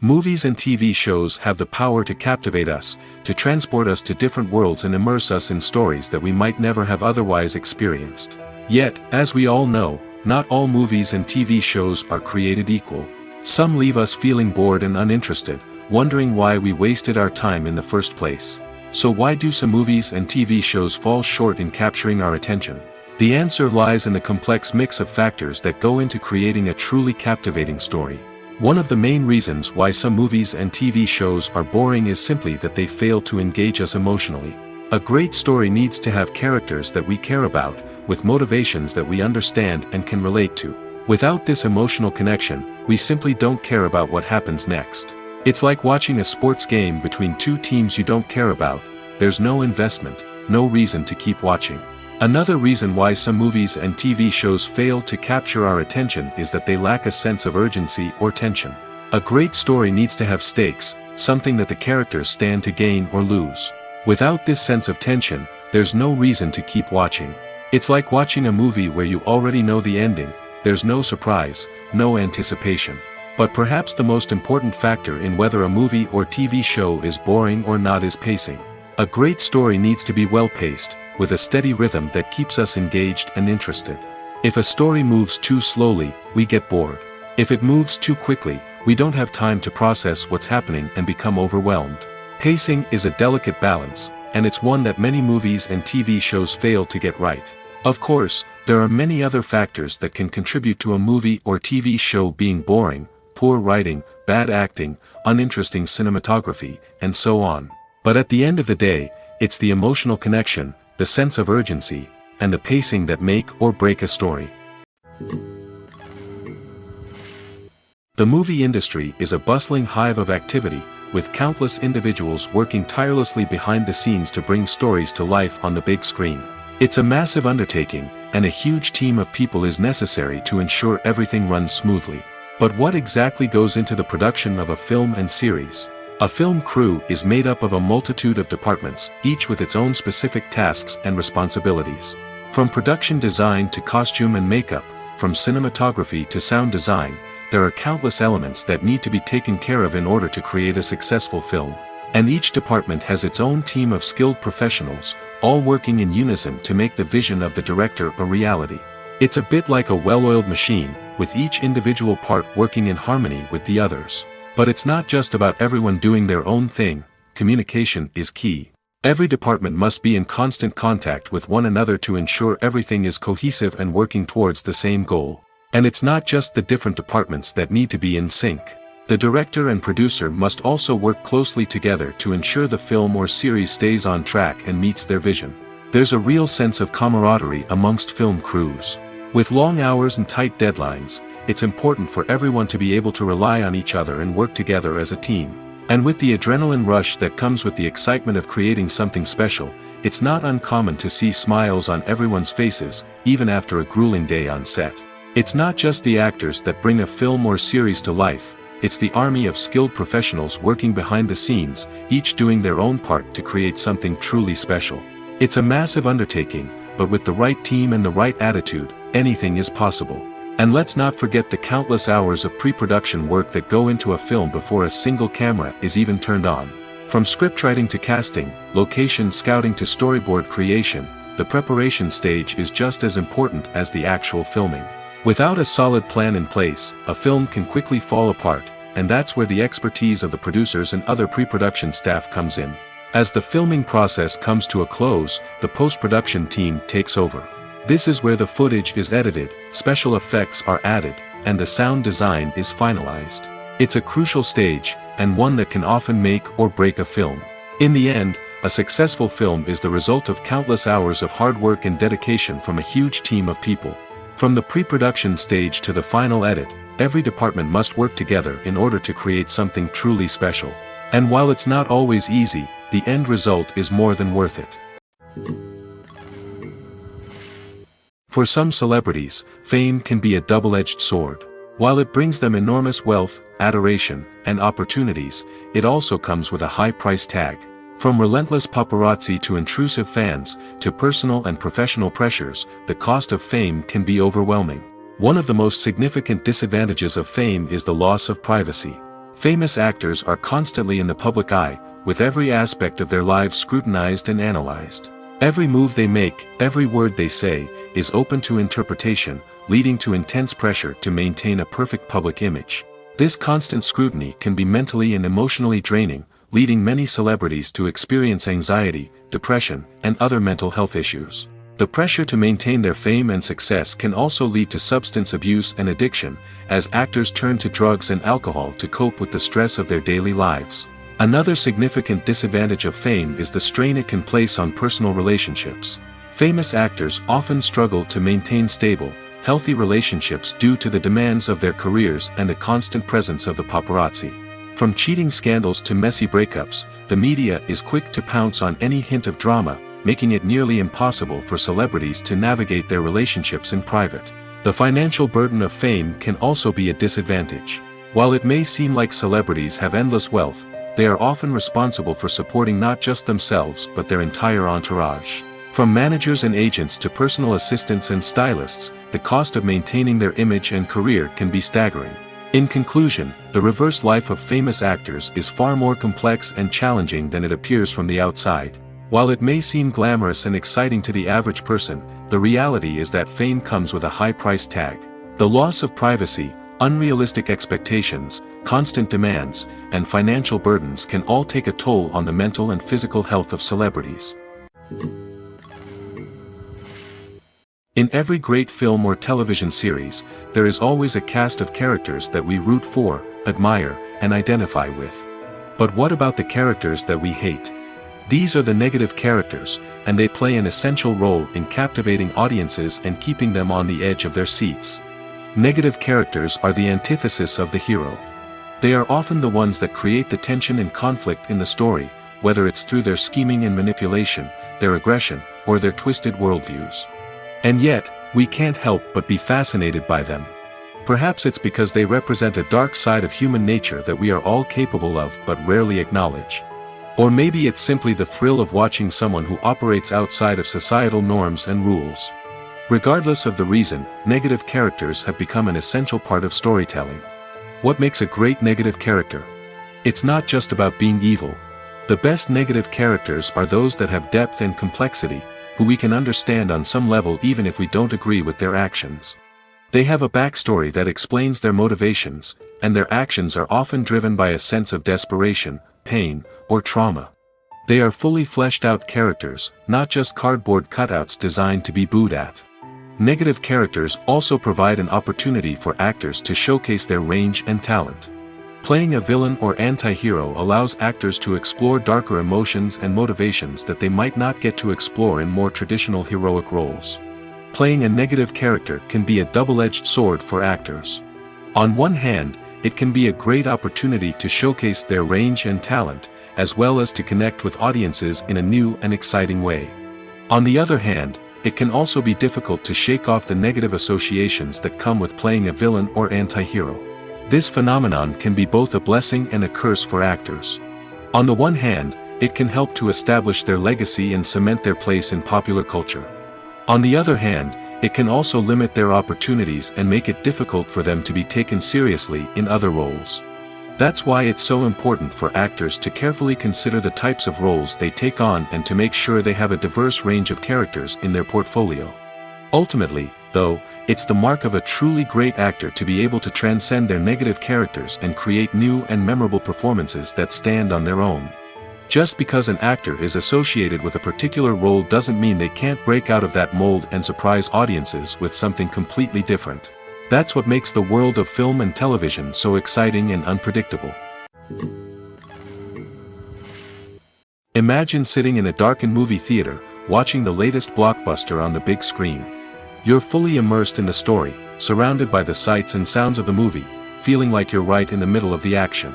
Movies and TV shows have the power to captivate us, to transport us to different worlds and immerse us in stories that we might never have otherwise experienced. Yet, as we all know, not all movies and TV shows are created equal. Some leave us feeling bored and uninterested, wondering why we wasted our time in the first place. So why do some movies and TV shows fall short in capturing our attention? The answer lies in the complex mix of factors that go into creating a truly captivating story. One of the main reasons why some movies and TV shows are boring is simply that they fail to engage us emotionally. A great story needs to have characters that we care about, with motivations that we understand and can relate to. Without this emotional connection, we simply don't care about what happens next. It's like watching a sports game between two teams you don't care about. There's no investment, no reason to keep watching. Another reason why some movies and TV shows fail to capture our attention is that they lack a sense of urgency or tension. A great story needs to have stakes, something that the characters stand to gain or lose. Without this sense of tension, there's no reason to keep watching. It's like watching a movie where you already know the ending. There's no surprise, no anticipation. But perhaps the most important factor in whether a movie or TV show is boring or not is pacing. A great story needs to be well-paced, with a steady rhythm that keeps us engaged and interested. If a story moves too slowly, we get bored. If it moves too quickly, we don't have time to process what's happening and become overwhelmed. Pacing is a delicate balance, and it's one that many movies and TV shows fail to get right. Of course, there are many other factors that can contribute to a movie or TV show being boring: poor writing, bad acting, uninteresting cinematography, and so on. But at the end of the day, it's the emotional connection, the sense of urgency, and the pacing that make or break a story. The movie industry is a bustling hive of activity, with countless individuals working tirelessly behind the scenes to bring stories to life on the big screen. It's a massive undertaking, and a huge team of people is necessary to ensure everything runs smoothly. But what exactly goes into the production of a film and series? A film crew is made up of a multitude of departments, each with its own specific tasks and responsibilities. From production design to costume and makeup, from cinematography to sound design, there are countless elements that need to be taken care of in order to create a successful film. And each department has its own team of skilled professionals, all working in unison to make the vision of the director a reality. It's a bit like a well-oiled machine, with each individual part working in harmony with the others. But it's not just about everyone doing their own thing. Communication is key. Every department must be in constant contact with one another to ensure everything is cohesive and working towards the same goal. And it's not just the different departments that need to be in sync. The director and producer must also work closely together to ensure the film or series stays on track and meets their vision. There's a real sense of camaraderie amongst film crews. With long hours and tight deadlines, it's important for everyone to be able to rely on each other and work together as a team. And with the adrenaline rush that comes with the excitement of creating something special, it's not uncommon to see smiles on everyone's faces, even after a grueling day on set. It's not just the actors that bring a film or series to life. It's the army of skilled professionals working behind the scenes, each doing their own part to create something truly special. It's a massive undertaking, but with the right team and the right attitude, anything is possible. And let's not forget the countless hours of pre-production work that go into a film before a single camera is even turned on. From scriptwriting to casting, location scouting to storyboard creation, the preparation stage is just as important as the actual filming. Without a solid plan in place, a film can quickly fall apart, and that's where the expertise of the producers and other pre-production staff comes in. As the filming process comes to a close, the post-production team takes over. This is where the footage is edited, special effects are added, and the sound design is finalized. It's a crucial stage, and one that can often make or break a film. In the end, a successful film is the result of countless hours of hard work and dedication from a huge team of people. From the pre-production stage to the final edit, every department must work together in order to create something truly special. And while it's not always easy, the end result is more than worth it. For some celebrities, fame can be a double-edged sword. While it brings them enormous wealth, adoration, and opportunities, it also comes with a high price tag. From relentless paparazzi to intrusive fans, to personal and professional pressures, the cost of fame can be overwhelming. One of the most significant disadvantages of fame is the loss of privacy. Famous actors are constantly in the public eye, with every aspect of their lives scrutinized and analyzed. Every move they make, every word they say, is open to interpretation, leading to intense pressure to maintain a perfect public image. This constant scrutiny can be mentally and emotionally draining, leading many celebrities to experience anxiety, depression, and other mental health issues. The pressure to maintain their fame and success can also lead to substance abuse and addiction, as actors turn to drugs and alcohol to cope with the stress of their daily lives. Another significant disadvantage of fame is the strain it can place on personal relationships. Famous actors often struggle to maintain stable, healthy relationships due to the demands of their careers and the constant presence of the paparazzi. From cheating scandals to messy breakups, the media is quick to pounce on any hint of drama, making it nearly impossible for celebrities to navigate their relationships in private. The financial burden of fame can also be a disadvantage. While it may seem like celebrities have endless wealth, they are often responsible for supporting not just themselves but their entire entourage. From managers and agents to personal assistants and stylists, the cost of maintaining their image and career can be staggering. In conclusion, the reverse life of famous actors is far more complex and challenging than it appears from the outside. While it may seem glamorous and exciting to the average person, the reality is that fame comes with a high price tag. The loss of privacy, unrealistic expectations, constant demands, and financial burdens can all take a toll on the mental and physical health of celebrities. In every great film or television series, there is always a cast of characters that we root for, admire, and identify with. But what about the characters that we hate? These are the negative characters, and they play an essential role in captivating audiences and keeping them on the edge of their seats. Negative characters are the antithesis of the hero. They are often the ones that create the tension and conflict in the story, whether it's through their scheming and manipulation, their aggression, or their twisted worldviews. And yet, we can't help but be fascinated by them. Perhaps it's because they represent a dark side of human nature that we are all capable of but rarely acknowledge. Or maybe it's simply the thrill of watching someone who operates outside of societal norms and rules. Regardless of the reason, negative characters have become an essential part of storytelling. What makes a great negative character? It's not just about being evil. The best negative characters are those that have depth and complexity, who we can understand on some level even if we don't agree with their actions. They have a backstory that explains their motivations, and their actions are often driven by a sense of desperation, pain, or trauma. They are fully fleshed out characters, not just cardboard cutouts designed to be booed at. Negative characters also provide an opportunity for actors to showcase their range and talent. Playing a villain or anti-hero allows actors to explore darker emotions and motivations that they might not get to explore in more traditional heroic roles. Playing a negative character can be a double-edged sword for actors. On one hand, it can be a great opportunity to showcase their range and talent, as well as to connect with audiences in a new and exciting way. On the other hand, it can also be difficult to shake off the negative associations that come with playing a villain or anti-hero. This phenomenon can be both a blessing and a curse for actors. On the one hand, it can help to establish their legacy and cement their place in popular culture. On the other hand, it can also limit their opportunities and make it difficult for them to be taken seriously in other roles. That's why it's so important for actors to carefully consider the types of roles they take on and to make sure they have a diverse range of characters in their portfolio. Ultimately, though, it's the mark of a truly great actor to be able to transcend their negative characters and create new and memorable performances that stand on their own. Just because an actor is associated with a particular role doesn't mean they can't break out of that mold and surprise audiences with something completely different. That's what makes the world of film and television so exciting and unpredictable. Imagine sitting in a darkened movie theater, watching the latest blockbuster on the big screen. You're fully immersed in the story, surrounded by the sights and sounds of the movie, feeling like you're right in the middle of the action.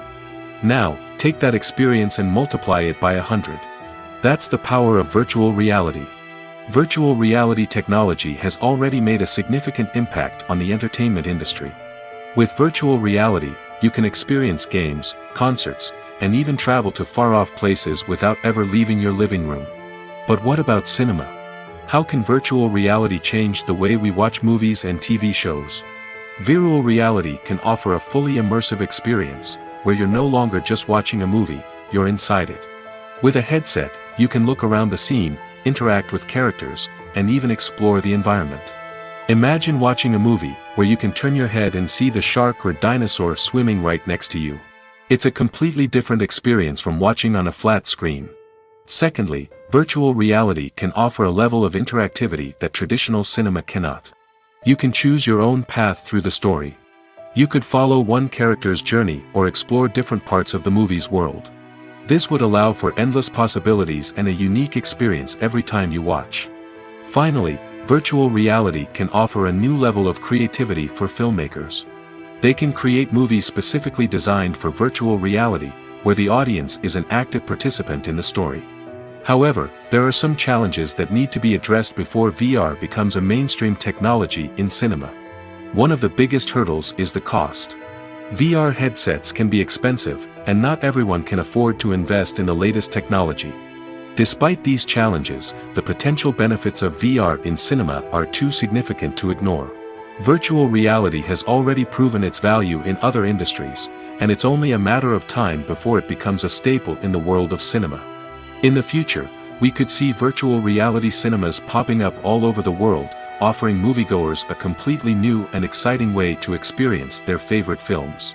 Now, take that experience and multiply it by 100. That's the power of virtual reality. Virtual reality technology has already made a significant impact on the entertainment industry. With virtual reality, you can experience games, concerts, and even travel to far-off places without ever leaving your living room. But what about cinema? How can virtual reality change the way we watch movies and TV shows? Virtual reality can offer a fully immersive experience, where you're no longer just watching a movie, you're inside it. With a headset, you can look around the scene, interact with characters, and even explore the environment. Imagine watching a movie where you can turn your head and see the shark or dinosaur swimming right next to you. It's a completely different experience from watching on a flat screen. Secondly, virtual reality can offer a level of interactivity that traditional cinema cannot. You can choose your own path through the story. You could follow one character's journey or explore different parts of the movie's world. This would allow for endless possibilities and a unique experience every time you watch. Finally, virtual reality can offer a new level of creativity for filmmakers. They can create movies specifically designed for virtual reality, where the audience is an active participant in the story. However, there are some challenges that need to be addressed before VR becomes a mainstream technology in cinema. One of the biggest hurdles is the cost. VR headsets can be expensive, and not everyone can afford to invest in the latest technology. Despite these challenges, the potential benefits of VR in cinema are too significant to ignore. Virtual reality has already proven its value in other industries, and it's only a matter of time before it becomes a staple in the world of cinema. In the future, we could see virtual reality cinemas popping up all over the world, offering moviegoers a completely new and exciting way to experience their favorite films.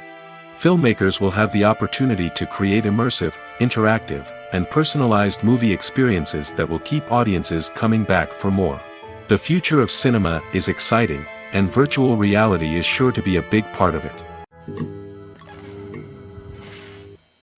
Filmmakers will have the opportunity to create immersive, interactive, and personalized movie experiences that will keep audiences coming back for more. The future of cinema is exciting, and virtual reality is sure to be a big part of it.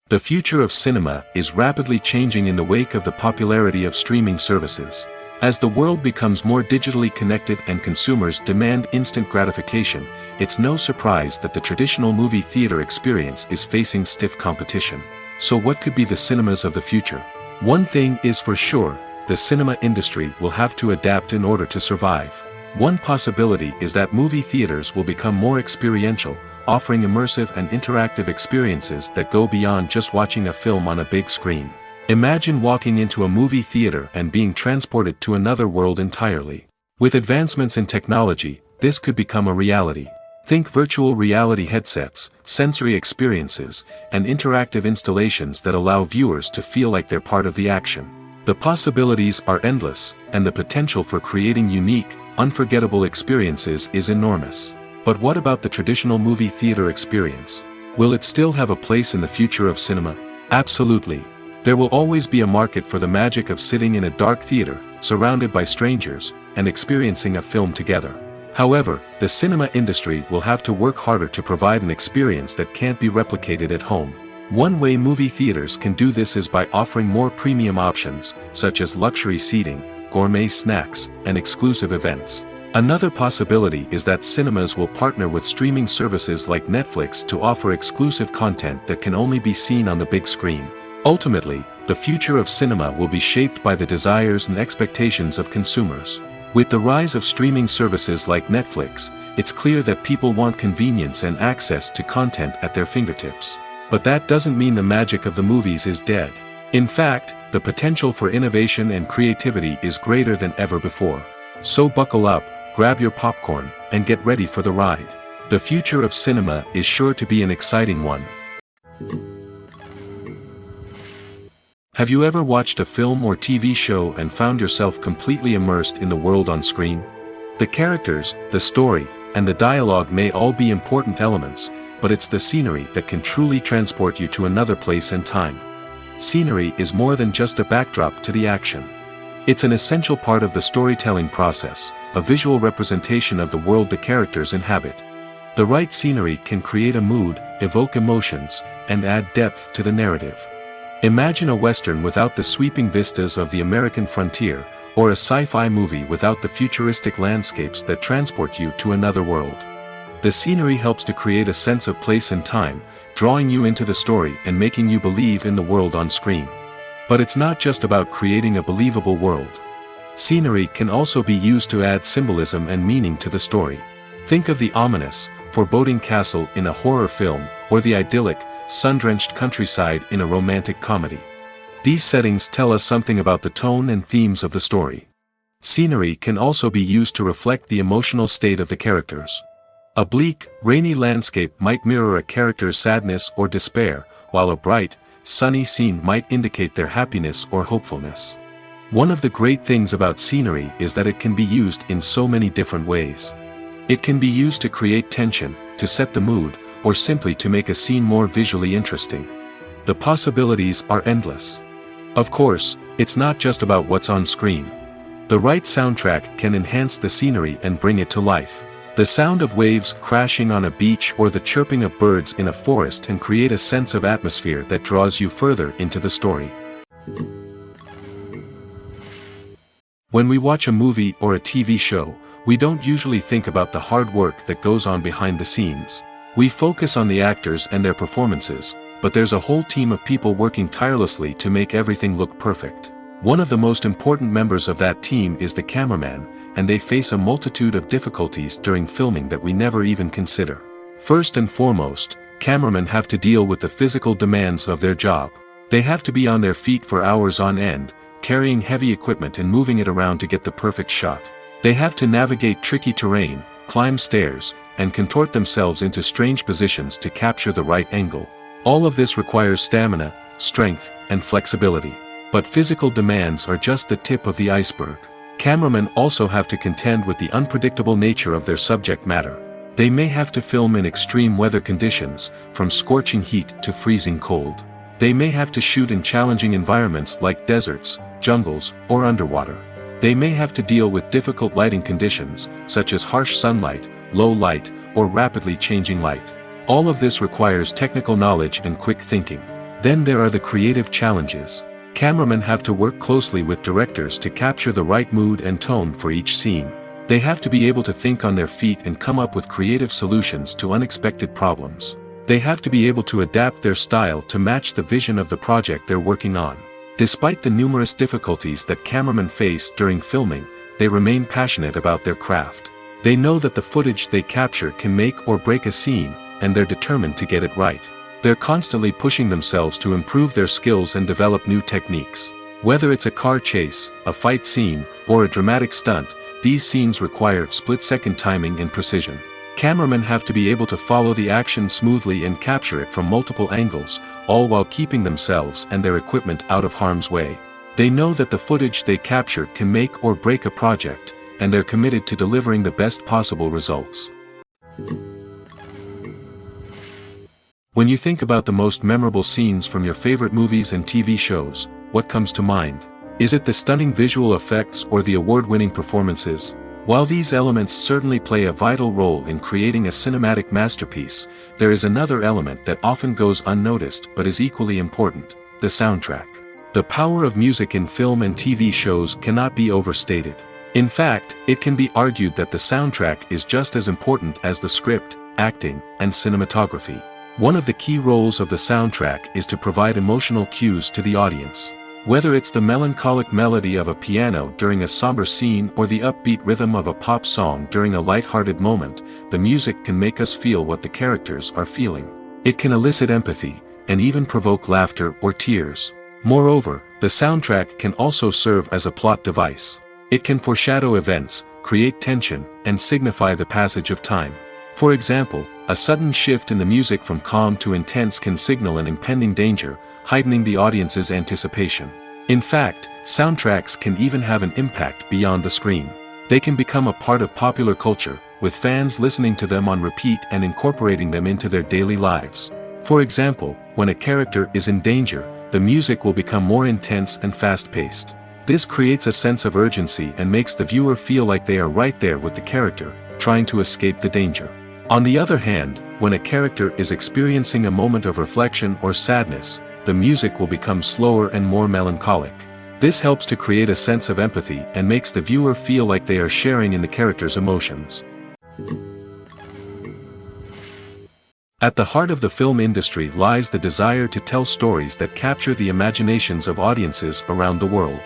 The future of cinema is rapidly changing in the wake of the popularity of streaming services. As the world becomes more digitally connected and consumers demand instant gratification, it's no surprise that the traditional movie theater experience is facing stiff competition. So what could be the cinemas of the future? One thing is for sure, the cinema industry will have to adapt in order to survive. One possibility is that movie theaters will become more experiential, offering immersive and interactive experiences that go beyond just watching a film on a big screen. Imagine walking into a movie theater and being transported to another world entirely. With advancements in technology, this could become a reality. Think virtual reality headsets, sensory experiences, and interactive installations that allow viewers to feel like they're part of the action. The possibilities are endless, and the potential for creating unique, unforgettable experiences is enormous. But what about the traditional movie theater experience? Will it still have a place in the future of cinema? Absolutely. There will always be a market for the magic of sitting in a dark theater, surrounded by strangers, and experiencing a film together. However, the cinema industry will have to work harder to provide an experience that can't be replicated at home. One way movie theaters can do this is by offering more premium options, such as luxury seating, gourmet snacks, and exclusive events. Another possibility is that cinemas will partner with streaming services like Netflix to offer exclusive content that can only be seen on the big screen. Ultimately, the future of cinema will be shaped by the desires and expectations of consumers. With the rise of streaming services like Netflix, it's clear that people want convenience and access to content at their fingertips. But that doesn't mean the magic of the movies is dead. In fact, the potential for innovation and creativity is greater than ever before. So buckle up, grab your popcorn, and get ready for the ride. The future of cinema is sure to be an exciting one. Have you ever watched a film or TV show and found yourself completely immersed in the world on screen? The characters, the story, and the dialogue may all be important elements, but it's the scenery that can truly transport you to another place and time. Scenery is more than just a backdrop to the action. It's an essential part of the storytelling process, a visual representation of the world the characters inhabit. The right scenery can create a mood, evoke emotions, and add depth to the narrative. Imagine a Western without the sweeping vistas of the American frontier, or a sci-fi movie without the futuristic landscapes that transport you to another world. The scenery helps to create a sense of place and time, drawing you into the story and making you believe in the world on screen. But it's not just about creating a believable world. Scenery can also be used to add symbolism and meaning to the story. Think of the ominous, foreboding castle in a horror film, or the idyllic, sun-drenched countryside in a romantic comedy. These settings tell us something about the tone and themes of the story. Scenery can also be used to reflect the emotional state of the characters. A bleak, rainy landscape might mirror a character's sadness or despair, while a bright, sunny scene might indicate their happiness or hopefulness. One of the great things about scenery is that it can be used in so many different ways. It can be used to create tension, to set the mood, or simply to make a scene more visually interesting. The possibilities are endless. Of course, it's not just about what's on screen. The right soundtrack can enhance the scenery and bring it to life. The sound of waves crashing on a beach or the chirping of birds in a forest can create a sense of atmosphere that draws you further into the story. When we watch a movie or a TV show, we don't usually think about the hard work that goes on behind the scenes. We focus on the actors and their performances, but there's a whole team of people working tirelessly to make everything look perfect. One of the most important members of that team is the cameraman, and they face a multitude of difficulties during filming that we never even consider. First and foremost, cameramen have to deal with the physical demands of their job. They have to be on their feet for hours on end, carrying heavy equipment and moving it around to get the perfect shot. They have to navigate tricky terrain, climb stairs, and contort themselves into strange positions to capture the right angle. All of this requires stamina, strength, and flexibility. But physical demands are just the tip of the iceberg. Cameramen also have to contend with the unpredictable nature of their subject matter. They may have to film in extreme weather conditions, from scorching heat to freezing cold. They may have to shoot in challenging environments like deserts, jungles, or underwater. They may have to deal with difficult lighting conditions, such as harsh sunlight, low light, or rapidly changing light. All of this requires technical knowledge and quick thinking. Then there are the creative challenges. Cameramen have to work closely with directors to capture the right mood and tone for each scene. They have to be able to think on their feet and come up with creative solutions to unexpected problems. They have to be able to adapt their style to match the vision of the project they're working on. Despite the numerous difficulties that cameramen face during filming, they remain passionate about their craft. They know that the footage they capture can make or break a scene, and they're determined to get it right. They're constantly pushing themselves to improve their skills and develop new techniques. Whether it's a car chase, a fight scene, or a dramatic stunt, these scenes require split-second timing and precision. Cameramen have to be able to follow the action smoothly and capture it from multiple angles, all while keeping themselves and their equipment out of harm's way. They know that the footage they capture can make or break a project, and they're committed to delivering the best possible results. When you think about the most memorable scenes from your favorite movies and TV shows, what comes to mind? Is it the stunning visual effects or the award-winning performances? While these elements certainly play a vital role in creating a cinematic masterpiece, there is another element that often goes unnoticed but is equally important: the soundtrack. The power of music in film and TV shows cannot be overstated. In fact, it can be argued that the soundtrack is just as important as the script, acting, and cinematography. One of the key roles of the soundtrack is to provide emotional cues to the audience. Whether it's the melancholic melody of a piano during a somber scene or the upbeat rhythm of a pop song during a light-hearted moment, the music can make us feel what the characters are feeling. It can elicit empathy, and even provoke laughter or tears. Moreover, the soundtrack can also serve as a plot device. It can foreshadow events, create tension, and signify the passage of time. For example, a sudden shift in the music from calm to intense can signal an impending danger, heightening the audience's anticipation. In fact, soundtracks can even have an impact beyond the screen. They can become a part of popular culture, with fans listening to them on repeat and incorporating them into their daily lives. For example, when a character is in danger, the music will become more intense and fast-paced. This creates a sense of urgency and makes the viewer feel like they are right there with the character, trying to escape the danger. On the other hand, when a character is experiencing a moment of reflection or sadness, the music will become slower and more melancholic. This helps to create a sense of empathy and makes the viewer feel like they are sharing in the character's emotions. At the heart of the film industry lies the desire to tell stories that capture the imaginations of audiences around the world.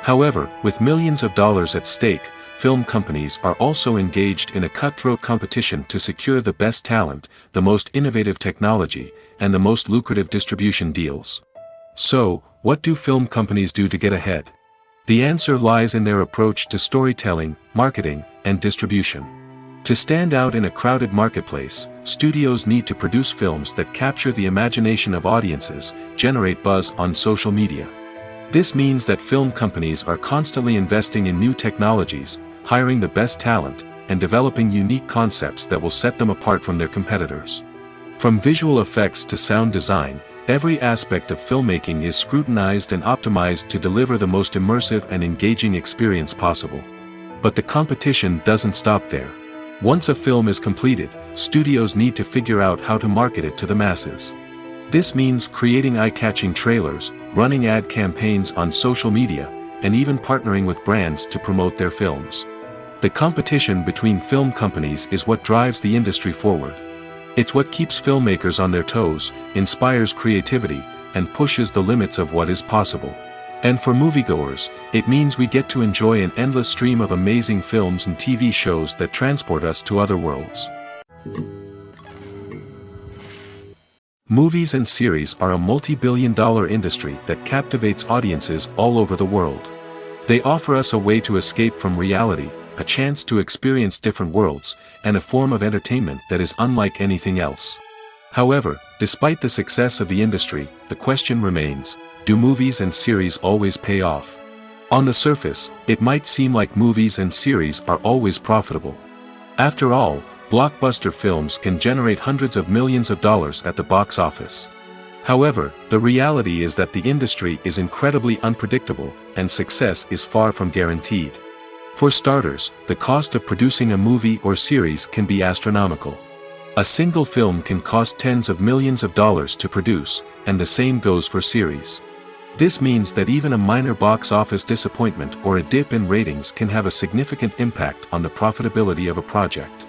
However, with millions of dollars at stake, film companies are also engaged in a cutthroat competition to secure the best talent, the most innovative technology, and the most lucrative distribution deals. So, what do film companies do to get ahead? The answer lies in their approach to storytelling, marketing, and distribution. To stand out in a crowded marketplace, studios need to produce films that capture the imagination of audiences, generate buzz on social media. This means that film companies are constantly investing in new technologies, hiring the best talent, and developing unique concepts that will set them apart from their competitors. From visual effects to sound design, every aspect of filmmaking is scrutinized and optimized to deliver the most immersive and engaging experience possible. But the competition doesn't stop there. Once a film is completed, studios need to figure out how to market it to the masses. This means creating eye-catching trailers, running ad campaigns on social media, and even partnering with brands to promote their films. The competition between film companies is what drives the industry forward. It's what keeps filmmakers on their toes, inspires creativity, and pushes the limits of what is possible. And for moviegoers, it means we get to enjoy an endless stream of amazing films and TV shows that transport us to other worlds. Movies and series are a multi-billion-dollar industry that captivates audiences all over the world. They offer us a way to escape from reality, a chance to experience different worlds, and a form of entertainment that is unlike anything else. However, despite the success of the industry, the question remains, do movies and series always pay off? On the surface, it might seem like movies and series are always profitable. After all, blockbuster films can generate hundreds of millions of dollars at the box office. However, the reality is that the industry is incredibly unpredictable, and success is far from guaranteed. For starters, the cost of producing a movie or series can be astronomical. A single film can cost tens of millions of dollars to produce, and the same goes for series. This means that even a minor box office disappointment or a dip in ratings can have a significant impact on the profitability of a project.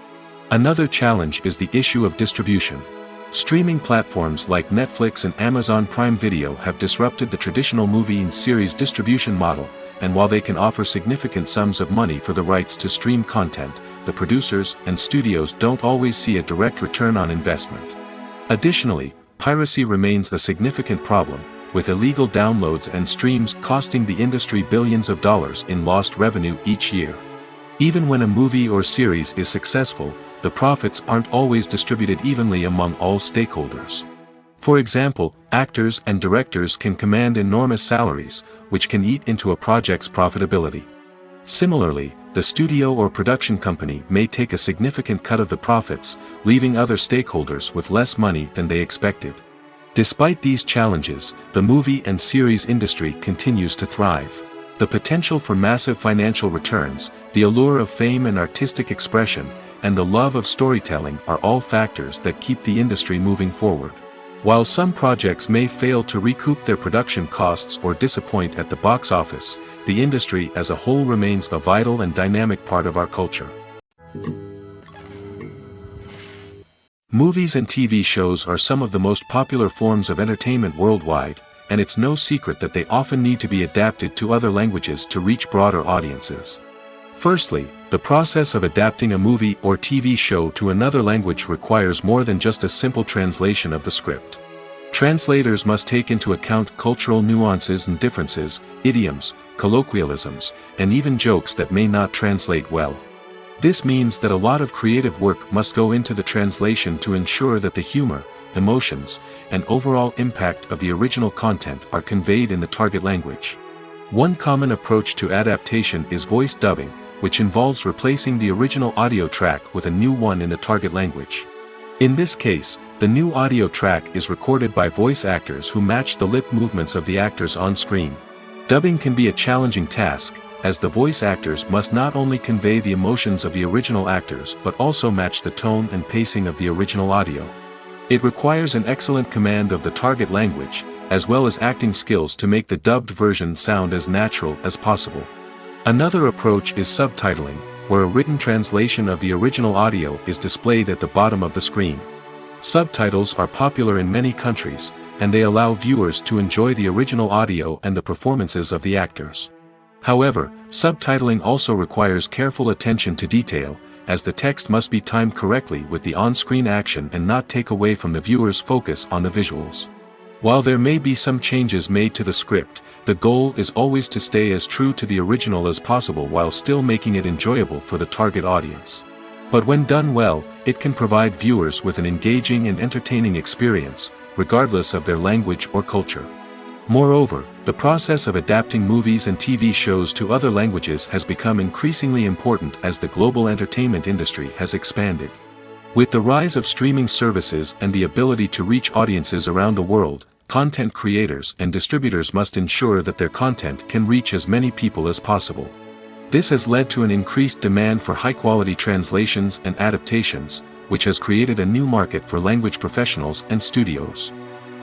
Another challenge is the issue of distribution. Streaming platforms like Netflix and Amazon Prime Video have disrupted the traditional movie and series distribution model, and while they can offer significant sums of money for the rights to stream content, the producers and studios don't always see a direct return on investment. Additionally, piracy remains a significant problem, with illegal downloads and streams costing the industry billions of dollars in lost revenue each year. Even when a movie or series is successful, the profits aren't always distributed evenly among all stakeholders. For example, actors and directors can command enormous salaries, which can eat into a project's profitability. Similarly, the studio or production company may take a significant cut of the profits, leaving other stakeholders with less money than they expected. Despite these challenges, the movie and series industry continues to thrive. The potential for massive financial returns, the allure of fame and artistic expression, and the love of storytelling are all factors that keep the industry moving forward. While some projects may fail to recoup their production costs or disappoint at the box office, the industry as a whole remains a vital and dynamic part of our culture. Movies and TV shows are some of the most popular forms of entertainment worldwide, and it's no secret that they often need to be adapted to other languages to reach broader audiences. Firstly, the process of adapting a movie or TV show to another language requires more than just a simple translation of the script. Translators must take into account cultural nuances and differences, idioms, colloquialisms, and even jokes that may not translate well. This means that a lot of creative work must go into the translation to ensure that the humor, emotions, and overall impact of the original content are conveyed in the target language. One common approach to adaptation is voice dubbing, which involves replacing the original audio track with a new one in the target language. In this case, the new audio track is recorded by voice actors who match the lip movements of the actors on screen. Dubbing can be a challenging task, as the voice actors must not only convey the emotions of the original actors but also match the tone and pacing of the original audio. It requires an excellent command of the target language, as well as acting skills to make the dubbed version sound as natural as possible. Another approach is subtitling, where a written translation of the original audio is displayed at the bottom of the screen. Subtitles are popular in many countries, and they allow viewers to enjoy the original audio and the performances of the actors. However, subtitling also requires careful attention to detail, as the text must be timed correctly with the on-screen action and not take away from the viewer's focus on the visuals. While there may be some changes made to the script, the goal is always to stay as true to the original as possible while still making it enjoyable for the target audience. But when done well, it can provide viewers with an engaging and entertaining experience, regardless of their language or culture. Moreover, the process of adapting movies and TV shows to other languages has become increasingly important as the global entertainment industry has expanded. With the rise of streaming services and the ability to reach audiences around the world, content creators and distributors must ensure that their content can reach as many people as possible. This has led to an increased demand for high-quality translations and adaptations, which has created a new market for language professionals and studios.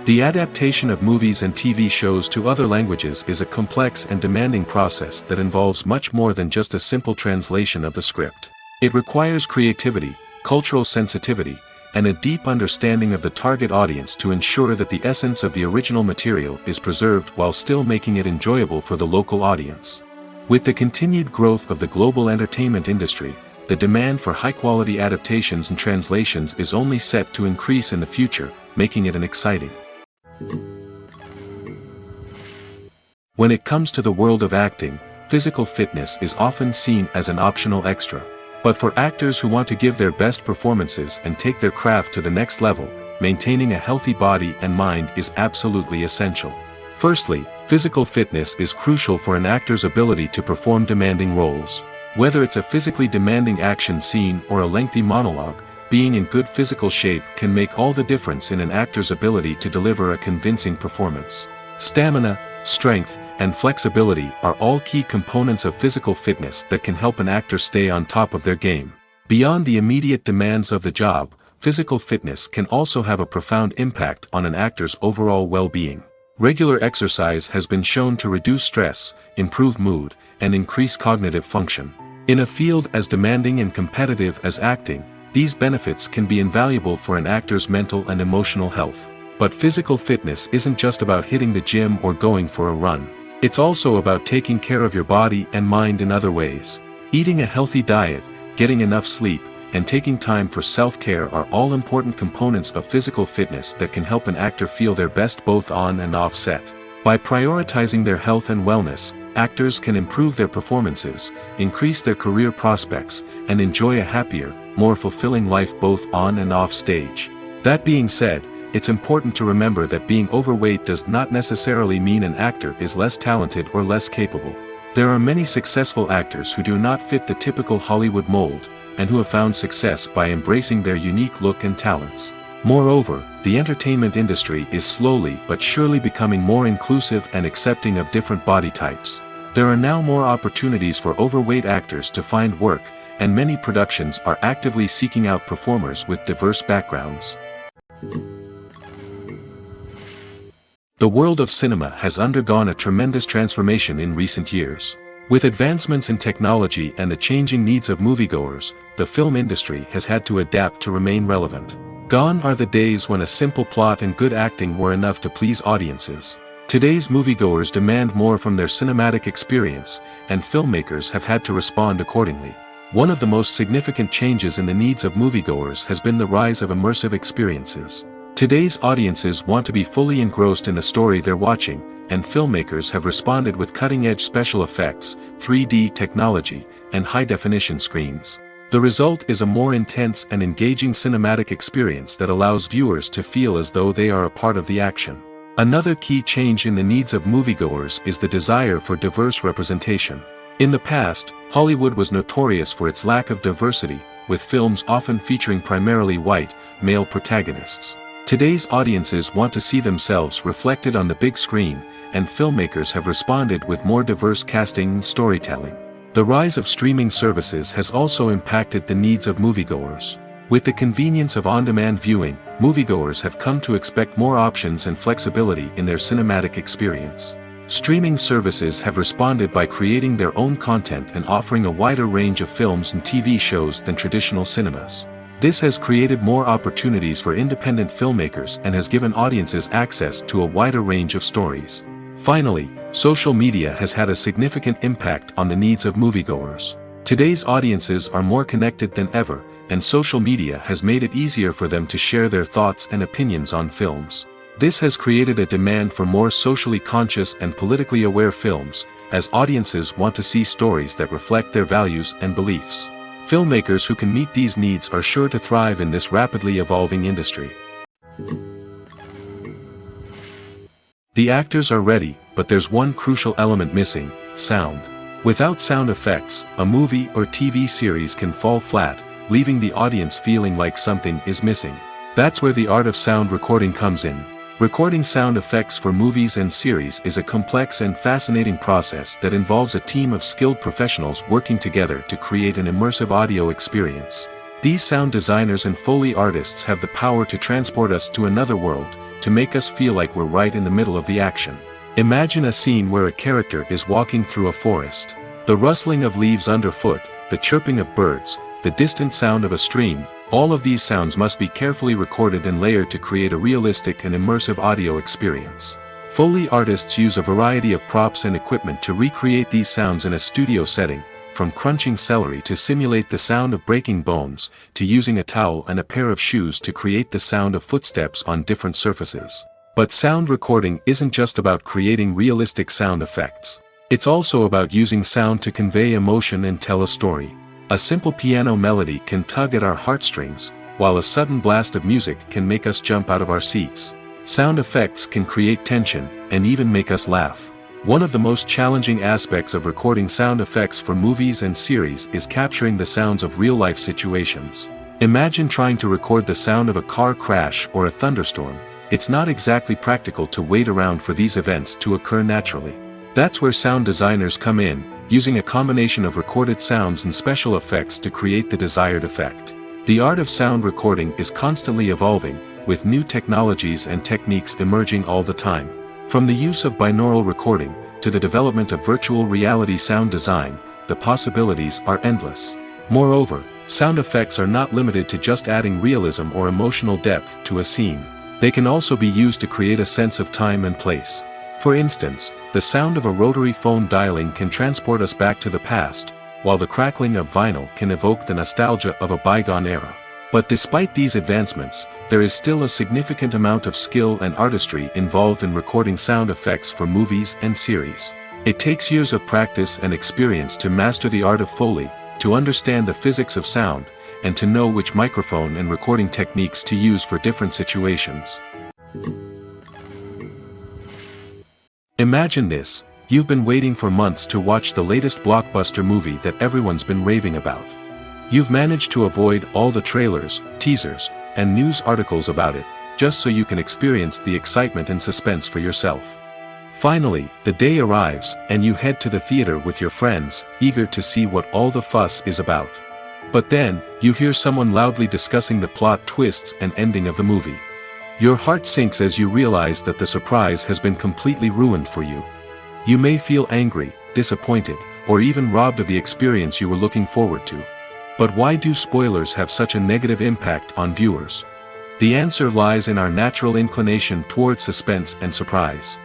The adaptation of movies and TV shows to other languages is a complex and demanding process that involves much more than just a simple translation of the script. It requires creativity, cultural sensitivity, and a deep understanding of the target audience to ensure that the essence of the original material is preserved while still making it enjoyable for the local audience. With the continued growth of the global entertainment industry, the demand for high-quality adaptations and translations is only set to increase in the future, making it exciting. When it comes to the world of acting, physical fitness is often seen as an optional extra. But for actors who want to give their best performances and take their craft to the next level, maintaining a healthy body and mind is absolutely essential. Firstly, physical fitness is crucial for an actor's ability to perform demanding roles. Whether it's a physically demanding action scene or a lengthy monologue, being in good physical shape can make all the difference in an actor's ability to deliver a convincing performance. Stamina, strength, and flexibility are all key components of physical fitness that can help an actor stay on top of their game. Beyond the immediate demands of the job, physical fitness can also have a profound impact on an actor's overall well-being. Regular exercise has been shown to reduce stress, improve mood, and increase cognitive function. In a field as demanding and competitive as acting, these benefits can be invaluable for an actor's mental and emotional health. But physical fitness isn't just about hitting the gym or going for a run. It's also about taking care of your body and mind in other ways. Eating a healthy diet, getting enough sleep, and taking time for self-care are all important components of physical fitness that can help an actor feel their best both on and off set. By prioritizing their health and wellness, actors can improve their performances, increase their career prospects, and enjoy a happier, more fulfilling life both on and off stage. That being said, it's important to remember that being overweight does not necessarily mean an actor is less talented or less capable. There are many successful actors who do not fit the typical Hollywood mold, and who have found success by embracing their unique look and talents. Moreover, the entertainment industry is slowly but surely becoming more inclusive and accepting of different body types. There are now more opportunities for overweight actors to find work, and many productions are actively seeking out performers with diverse backgrounds. The world of cinema has undergone a tremendous transformation in recent years. With advancements in technology and the changing needs of moviegoers, the film industry has had to adapt to remain relevant. Gone are the days when a simple plot and good acting were enough to please audiences. Today's moviegoers demand more from their cinematic experience, and filmmakers have had to respond accordingly. One of the most significant changes in the needs of moviegoers has been the rise of immersive experiences. Today's audiences want to be fully engrossed in the story they're watching, and filmmakers have responded with cutting-edge special effects, 3D technology, and high-definition screens. The result is a more intense and engaging cinematic experience that allows viewers to feel as though they are a part of the action. Another key change in the needs of moviegoers is the desire for diverse representation. In the past, Hollywood was notorious for its lack of diversity, with films often featuring primarily white, male protagonists. Today's audiences want to see themselves reflected on the big screen, and filmmakers have responded with more diverse casting and storytelling. The rise of streaming services has also impacted the needs of moviegoers. With the convenience of on-demand viewing, moviegoers have come to expect more options and flexibility in their cinematic experience. Streaming services have responded by creating their own content and offering a wider range of films and TV shows than traditional cinemas. This has created more opportunities for independent filmmakers and has given audiences access to a wider range of stories. Finally, social media has had a significant impact on the needs of moviegoers. Today's audiences are more connected than ever, and social media has made it easier for them to share their thoughts and opinions on films. This has created a demand for more socially conscious and politically aware films, as audiences want to see stories that reflect their values and beliefs. Filmmakers who can meet these needs are sure to thrive in this rapidly evolving industry. The actors are ready, but there's one crucial element missing: sound. Without sound effects, a movie or TV series can fall flat, leaving the audience feeling like something is missing. That's where the art of sound recording comes in. Recording sound effects for movies and series is a complex and fascinating process that involves a team of skilled professionals working together to create an immersive audio experience. These sound designers and Foley artists have the power to transport us to another world, to make us feel like we're right in the middle of the action. Imagine a scene where a character is walking through a forest. The rustling of leaves underfoot, the chirping of birds, the distant sound of a stream, all of these sounds must be carefully recorded and layered to create a realistic and immersive audio experience. Foley artists use a variety of props and equipment to recreate these sounds in a studio setting, from crunching celery to simulate the sound of breaking bones, to using a towel and a pair of shoes to create the sound of footsteps on different surfaces. But sound recording isn't just about creating realistic sound effects. It's also about using sound to convey emotion and tell a story. A simple piano melody can tug at our heartstrings, while a sudden blast of music can make us jump out of our seats. Sound effects can create tension, and even make us laugh. One of the most challenging aspects of recording sound effects for movies and series is capturing the sounds of real-life situations. Imagine trying to record the sound of a car crash or a thunderstorm. It's not exactly practical to wait around for these events to occur naturally. That's where sound designers come in, using a combination of recorded sounds and special effects to create the desired effect. The art of sound recording is constantly evolving, with new technologies and techniques emerging all the time. From the use of binaural recording, to the development of virtual reality sound design, the possibilities are endless. Moreover, sound effects are not limited to just adding realism or emotional depth to a scene. They can also be used to create a sense of time and place. For instance, the sound of a rotary phone dialing can transport us back to the past, while the crackling of vinyl can evoke the nostalgia of a bygone era. But despite these advancements, there is still a significant amount of skill and artistry involved in recording sound effects for movies and series. It takes years of practice and experience to master the art of Foley, to understand the physics of sound, and to know which microphone and recording techniques to use for different situations. Imagine this: you've been waiting for months to watch the latest blockbuster movie that everyone's been raving about. You've managed to avoid all the trailers, teasers, and news articles about it, just so you can experience the excitement and suspense for yourself. Finally, the day arrives, and you head to the theater with your friends, eager to see what all the fuss is about. But then, you hear someone loudly discussing the plot twists and ending of the movie. Your heart sinks as you realize that the surprise has been completely ruined for you. You may feel angry, disappointed, or even robbed of the experience you were looking forward to. But why do spoilers have such a negative impact on viewers? The answer lies in our natural inclination towards suspense and surprise.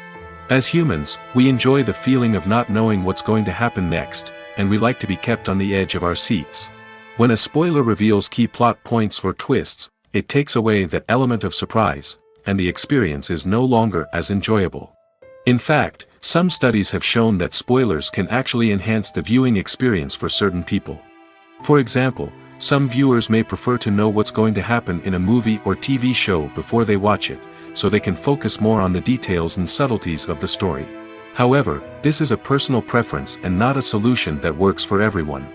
As humans, we enjoy the feeling of not knowing what's going to happen next, and we like to be kept on the edge of our seats. When a spoiler reveals key plot points or twists, it takes away that element of surprise, and the experience is no longer as enjoyable. In fact, some studies have shown that spoilers can actually enhance the viewing experience for certain people. For example, some viewers may prefer to know what's going to happen in a movie or TV show before they watch it, so they can focus more on the details and subtleties of the story. However, this is a personal preference and not a solution that works for everyone.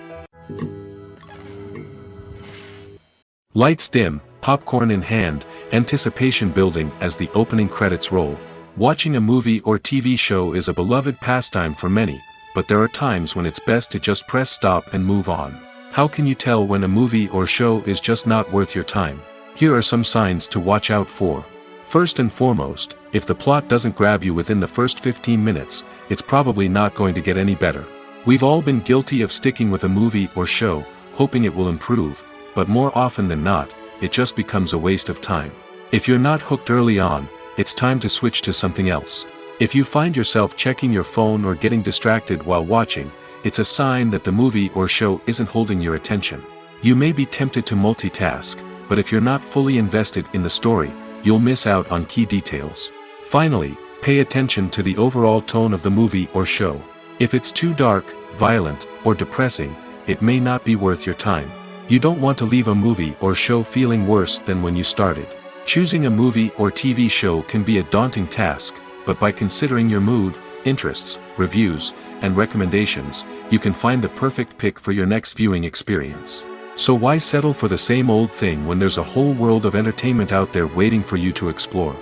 Lights dim, popcorn in hand, anticipation building as the opening credits roll. Watching a movie or TV show is a beloved pastime for many, but there are times when it's best to just press stop and move on. How can you tell when a movie or show is just not worth your time? Here are some signs to watch out for. First and foremost, if the plot doesn't grab you within the first 15 minutes, it's probably not going to get any better. We've all been guilty of sticking with a movie or show, hoping it will improve, but more often than not, it just becomes a waste of time. If you're not hooked early on, it's time to switch to something else. If you find yourself checking your phone or getting distracted while watching, it's a sign that the movie or show isn't holding your attention. You may be tempted to multitask, but if you're not fully invested in the story, you'll miss out on key details. Finally, pay attention to the overall tone of the movie or show. If it's too dark, violent, or depressing, it may not be worth your time. You don't want to leave a movie or show feeling worse than when you started. Choosing a movie or TV show can be a daunting task, but by considering your mood, interests, reviews, and recommendations, you can find the perfect pick for your next viewing experience. So why settle for the same old thing when there's a whole world of entertainment out there waiting for you to explore?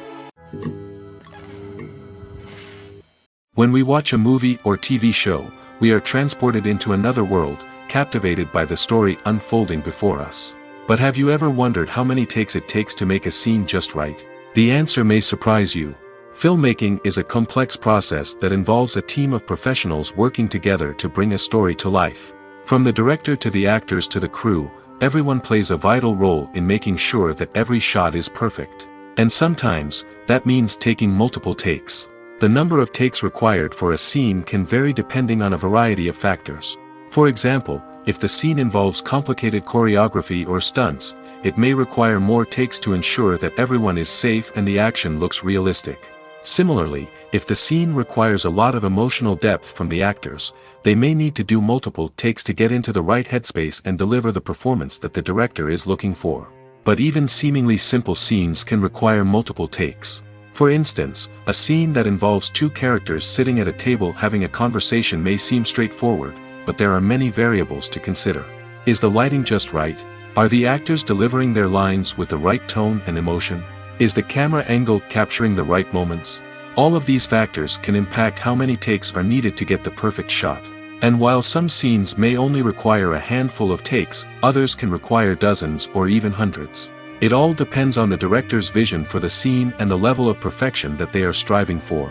When we watch a movie or TV show, we are transported into another world, captivated by the story unfolding before us. But have you ever wondered how many takes it takes to make a scene just right? The answer may surprise you. Filmmaking is a complex process that involves a team of professionals working together to bring a story to life. From the director to the actors to the crew, everyone plays a vital role in making sure that every shot is perfect. And sometimes, that means taking multiple takes. The number of takes required for a scene can vary depending on a variety of factors. For example, if the scene involves complicated choreography or stunts, it may require more takes to ensure that everyone is safe and the action looks realistic. Similarly, if the scene requires a lot of emotional depth from the actors, they may need to do multiple takes to get into the right headspace and deliver the performance that the director is looking for. But even seemingly simple scenes can require multiple takes. For instance, a scene that involves two characters sitting at a table having a conversation may seem straightforward, but there are many variables to consider. Is the lighting just right? Are the actors delivering their lines with the right tone and emotion? Is the camera angle capturing the right moments? All of these factors can impact how many takes are needed to get the perfect shot. And while some scenes may only require a handful of takes, others can require dozens or even hundreds. It all depends on the director's vision for the scene and the level of perfection that they are striving for.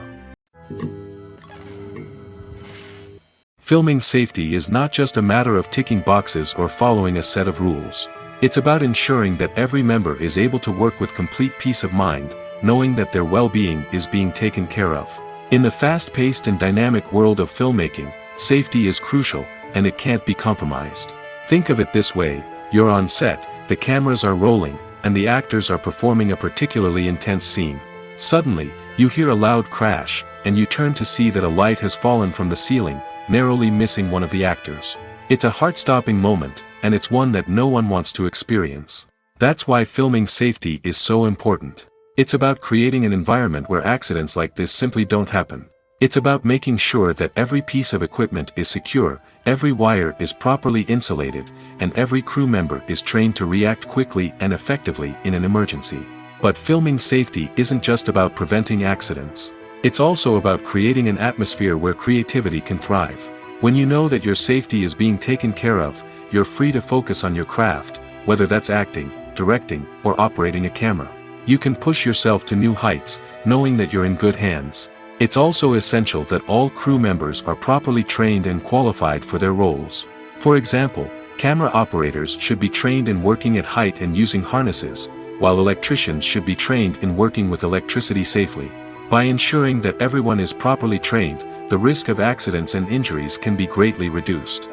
Filming safety is not just a matter of ticking boxes or following a set of rules. It's about ensuring that every member is able to work with complete peace of mind, knowing that their well-being is being taken care of. In the fast-paced and dynamic world of filmmaking, safety is crucial, and it can't be compromised. Think of it this way: you're on set, the cameras are rolling, and the actors are performing a particularly intense scene. Suddenly, you hear a loud crash, and you turn to see that a light has fallen from the ceiling, narrowly missing one of the actors. It's a heart-stopping moment, and it's one that no one wants to experience. That's why filming safety is so important. It's about creating an environment where accidents like this simply don't happen. It's about making sure that every piece of equipment is secure, every wire is properly insulated, and every crew member is trained to react quickly and effectively in an emergency. But filming safety isn't just about preventing accidents. It's also about creating an atmosphere where creativity can thrive. When you know that your safety is being taken care of, you're free to focus on your craft, whether that's acting, directing, or operating a camera. You can push yourself to new heights, knowing that you're in good hands. It's also essential that all crew members are properly trained and qualified for their roles. For example, camera operators should be trained in working at height and using harnesses, while electricians should be trained in working with electricity safely. By ensuring that everyone is properly trained, the risk of accidents and injuries can be greatly reduced.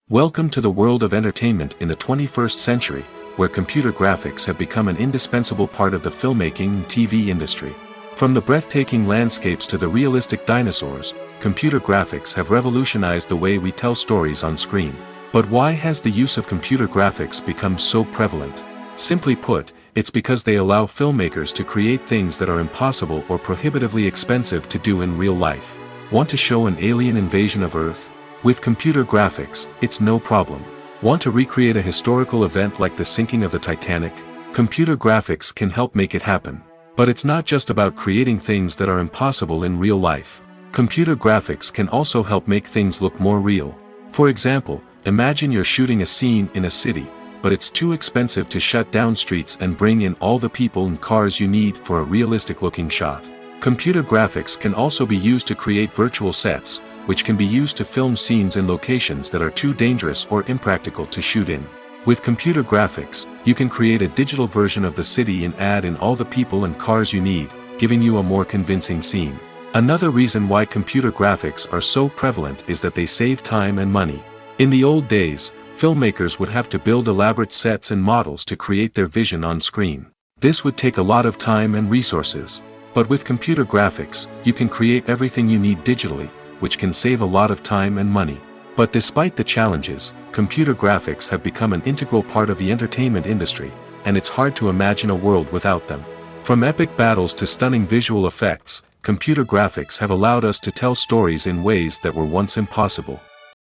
Welcome to the world of entertainment in the 21st century, where computer graphics have become an indispensable part of the filmmaking and TV industry. From the breathtaking landscapes to the realistic dinosaurs, computer graphics have revolutionized the way we tell stories on screen. But why has the use of computer graphics become so prevalent? Simply put, it's because they allow filmmakers to create things that are impossible or prohibitively expensive to do in real life. Want to show an alien invasion of Earth? With computer graphics, it's no problem. Want to recreate a historical event like the sinking of the Titanic? Computer graphics can help make it happen. But it's not just about creating things that are impossible in real life. Computer graphics can also help make things look more real. For example, imagine you're shooting a scene in a city, but it's too expensive to shut down streets and bring in all the people and cars you need for a realistic-looking shot. Computer graphics can also be used to create virtual sets, which can be used to film scenes in locations that are too dangerous or impractical to shoot in. With computer graphics, you can create a digital version of the city and add in all the people and cars you need, giving you a more convincing scene. Another reason why computer graphics are so prevalent is that they save time and money. In the old days, filmmakers would have to build elaborate sets and models to create their vision on screen. This would take a lot of time and resources. But with computer graphics, you can create everything you need digitally, which can save a lot of time and money. But despite the challenges, computer graphics have become an integral part of the entertainment industry, and it's hard to imagine a world without them. From epic battles to stunning visual effects, computer graphics have allowed us to tell stories in ways that were once impossible.